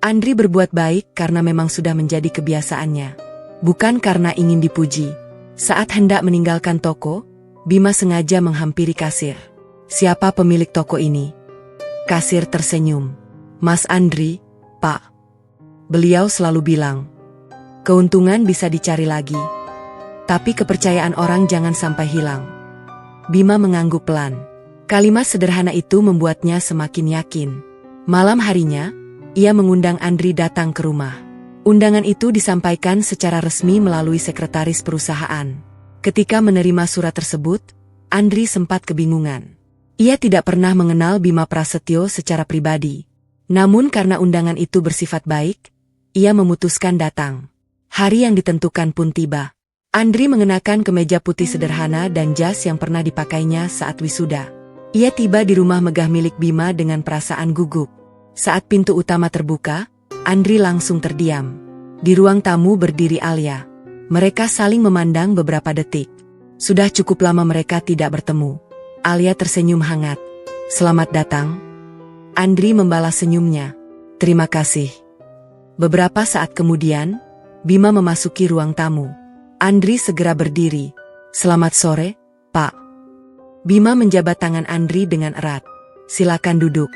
Andri berbuat baik karena memang sudah menjadi kebiasaannya, bukan karena ingin dipuji. Saat hendak meninggalkan toko, Bima sengaja menghampiri kasir. "Siapa pemilik toko ini?" Kasir tersenyum. "Mas Andri, Pak." Beliau selalu bilang, keuntungan bisa dicari lagi, tapi kepercayaan orang jangan sampai hilang. Bima mengangguk pelan. Kalimat sederhana itu membuatnya semakin yakin. Malam harinya, ia mengundang Andri datang ke rumah. Undangan itu disampaikan secara resmi melalui sekretaris perusahaan. Ketika menerima surat tersebut, Andri sempat kebingungan. Ia tidak pernah mengenal Bima Prasetyo secara pribadi. Namun karena undangan itu bersifat baik, ia memutuskan datang. Hari yang ditentukan pun tiba. Andri mengenakan kemeja putih sederhana dan jas yang pernah dipakainya saat wisuda. Ia tiba di rumah megah milik Bima dengan perasaan gugup. Saat pintu utama terbuka, Andri langsung terdiam. Di ruang tamu berdiri Alia. Mereka saling memandang beberapa detik. Sudah cukup lama mereka tidak bertemu. Alia tersenyum hangat. "Selamat datang." Andri membalas senyumnya. "Terima kasih." Beberapa saat kemudian, Bima memasuki ruang tamu. Andri segera berdiri. "Selamat sore, Pak." Bima menjabat tangan Andri dengan erat. "Silakan duduk."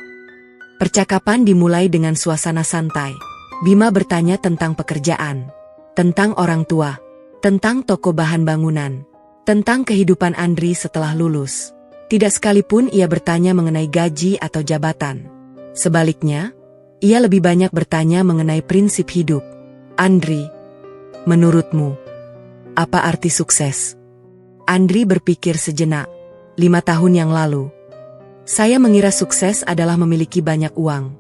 Percakapan dimulai dengan suasana santai. Bima bertanya tentang pekerjaan, tentang orang tua, tentang toko bahan bangunan, tentang kehidupan Andri setelah lulus. Tidak sekalipun ia bertanya mengenai gaji atau jabatan. Sebaliknya, ia lebih banyak bertanya mengenai prinsip hidup. "Andri, menurutmu, apa arti sukses?" Andri berpikir sejenak. 5 tahun yang lalu, saya mengira sukses adalah memiliki banyak uang.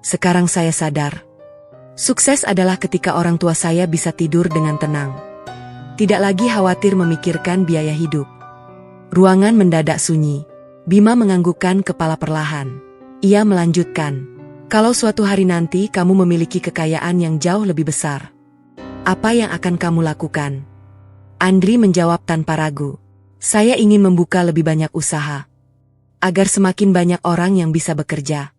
Sekarang saya sadar, sukses adalah ketika orang tua saya bisa tidur dengan tenang. Tidak lagi khawatir memikirkan biaya hidup. Ruangan mendadak sunyi. Bima menganggukkan kepala perlahan. Ia melanjutkan, "Kalau suatu hari nanti kamu memiliki kekayaan yang jauh lebih besar, apa yang akan kamu lakukan?" Andri menjawab tanpa ragu, "Saya ingin membuka lebih banyak usaha, agar semakin banyak orang yang bisa bekerja.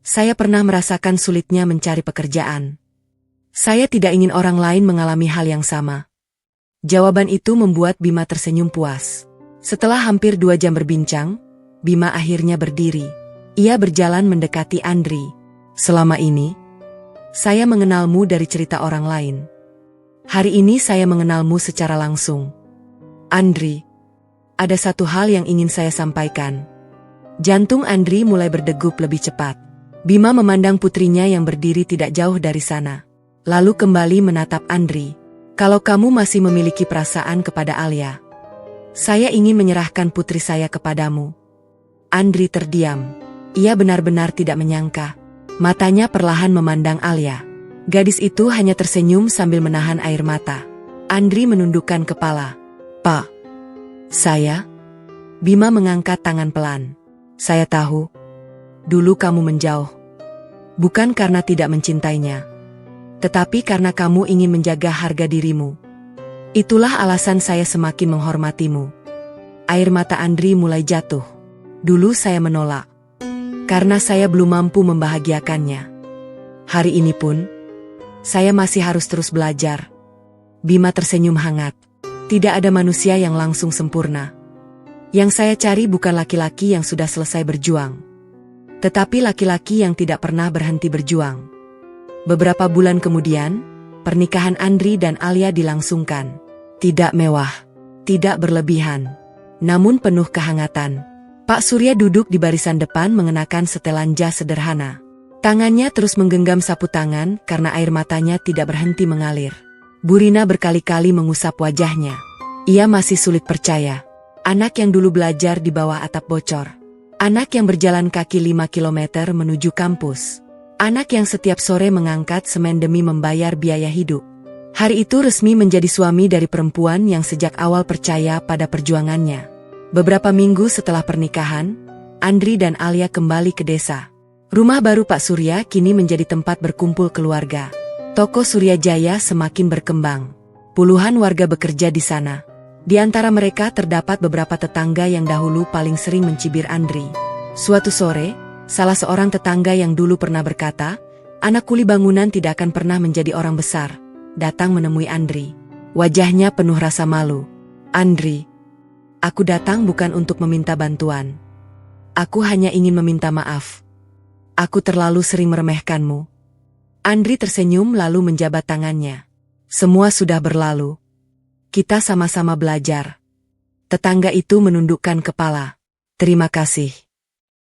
Saya pernah merasakan sulitnya mencari pekerjaan. Saya tidak ingin orang lain mengalami hal yang sama." Jawaban itu membuat Bima tersenyum puas. Setelah hampir 2 jam berbincang, Bima akhirnya berdiri. Ia berjalan mendekati Andri. "Selama ini, saya mengenalmu dari cerita orang lain. Hari ini saya mengenalmu secara langsung. Andri, ada satu hal yang ingin saya sampaikan." Jantung Andri mulai berdegup lebih cepat. Bima memandang putrinya yang berdiri tidak jauh dari sana. Lalu kembali menatap Andri. "Kalau kamu masih memiliki perasaan kepada Alia, saya ingin menyerahkan putri saya kepadamu." Andri terdiam. Ia benar-benar tidak menyangka. Matanya perlahan memandang Alia. Gadis itu hanya tersenyum sambil menahan air mata. Andri menundukkan kepala. "Pak, saya..." Bima mengangkat tangan pelan. "Saya tahu. Dulu kamu menjauh. Bukan karena tidak mencintainya. Tetapi karena kamu ingin menjaga harga dirimu. Itulah alasan saya semakin menghormatimu." Air mata Andri mulai jatuh. "Dulu saya menolak. Karena saya belum mampu membahagiakannya. Hari ini pun, saya masih harus terus belajar." Bima tersenyum hangat. "Tidak ada manusia yang langsung sempurna. Yang saya cari bukan laki-laki yang sudah selesai berjuang, tetapi laki-laki yang tidak pernah berhenti berjuang." Beberapa bulan kemudian, pernikahan Andri dan Alia dilangsungkan. Tidak mewah, tidak berlebihan, namun penuh kehangatan. Pak Surya duduk di barisan depan mengenakan setelan jas sederhana. Tangannya terus menggenggam sapu tangan karena air matanya tidak berhenti mengalir. Bu Rina berkali-kali mengusap wajahnya. Ia masih sulit percaya. Anak yang dulu belajar di bawah atap bocor. Anak yang berjalan kaki 5 kilometer menuju kampus. Anak yang setiap sore mengangkat semen demi membayar biaya hidup. Hari itu resmi menjadi suami dari perempuan yang sejak awal percaya pada perjuangannya. Beberapa minggu setelah pernikahan, Andri dan Alia kembali ke desa. Rumah baru Pak Surya kini menjadi tempat berkumpul keluarga. Toko Surya Jaya semakin berkembang. Puluhan warga bekerja di sana. Di antara mereka terdapat beberapa tetangga yang dahulu paling sering mencibir Andri. Suatu sore, salah seorang tetangga yang dulu pernah berkata, anak kuli bangunan tidak akan pernah menjadi orang besar, datang menemui Andri. Wajahnya penuh rasa malu. "Andri, aku datang bukan untuk meminta bantuan. Aku hanya ingin meminta maaf. Aku terlalu sering meremehkanmu." Andri tersenyum lalu menjabat tangannya. "Semua sudah berlalu. Kita sama-sama belajar." Tetangga itu menundukkan kepala. "Terima kasih."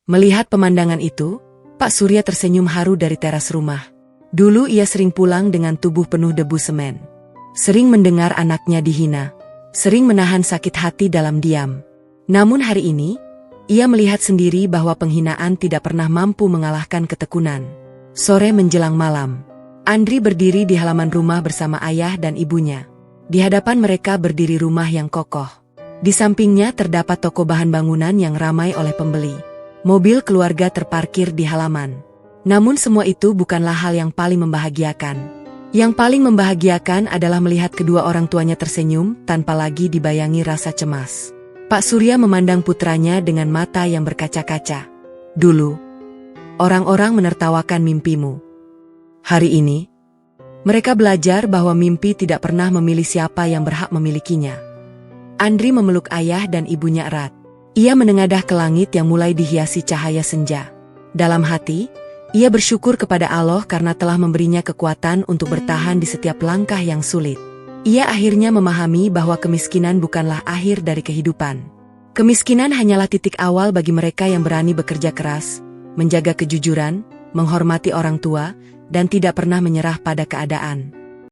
Melihat pemandangan itu, Pak Surya tersenyum haru dari teras rumah. Dulu ia sering pulang dengan tubuh penuh debu semen. Sering mendengar anaknya dihina. Sering menahan sakit hati dalam diam. Namun hari ini, ia melihat sendiri bahwa penghinaan tidak pernah mampu mengalahkan ketekunan. Sore menjelang malam, Andri berdiri di halaman rumah bersama ayah dan ibunya. Di hadapan mereka berdiri rumah yang kokoh. Di sampingnya terdapat toko bahan bangunan yang ramai oleh pembeli. Mobil keluarga terparkir di halaman. Namun semua itu bukanlah hal yang paling membahagiakan. Yang paling membahagiakan adalah melihat kedua orang tuanya tersenyum tanpa lagi dibayangi rasa cemas. Pak Surya memandang putranya dengan mata yang berkaca-kaca. "Dulu, orang-orang menertawakan mimpimu. Hari ini, mereka belajar bahwa mimpi tidak pernah memilih siapa yang berhak memilikinya." Andri memeluk ayah dan ibunya erat. Ia menengadah ke langit yang mulai dihiasi cahaya senja. Dalam hati, ia bersyukur kepada Allah karena telah memberinya kekuatan untuk bertahan di setiap langkah yang sulit. Ia akhirnya memahami bahwa kemiskinan bukanlah akhir dari kehidupan. Kemiskinan hanyalah titik awal bagi mereka yang berani bekerja keras, menjaga kejujuran, menghormati orang tua, dan tidak pernah menyerah pada keadaan.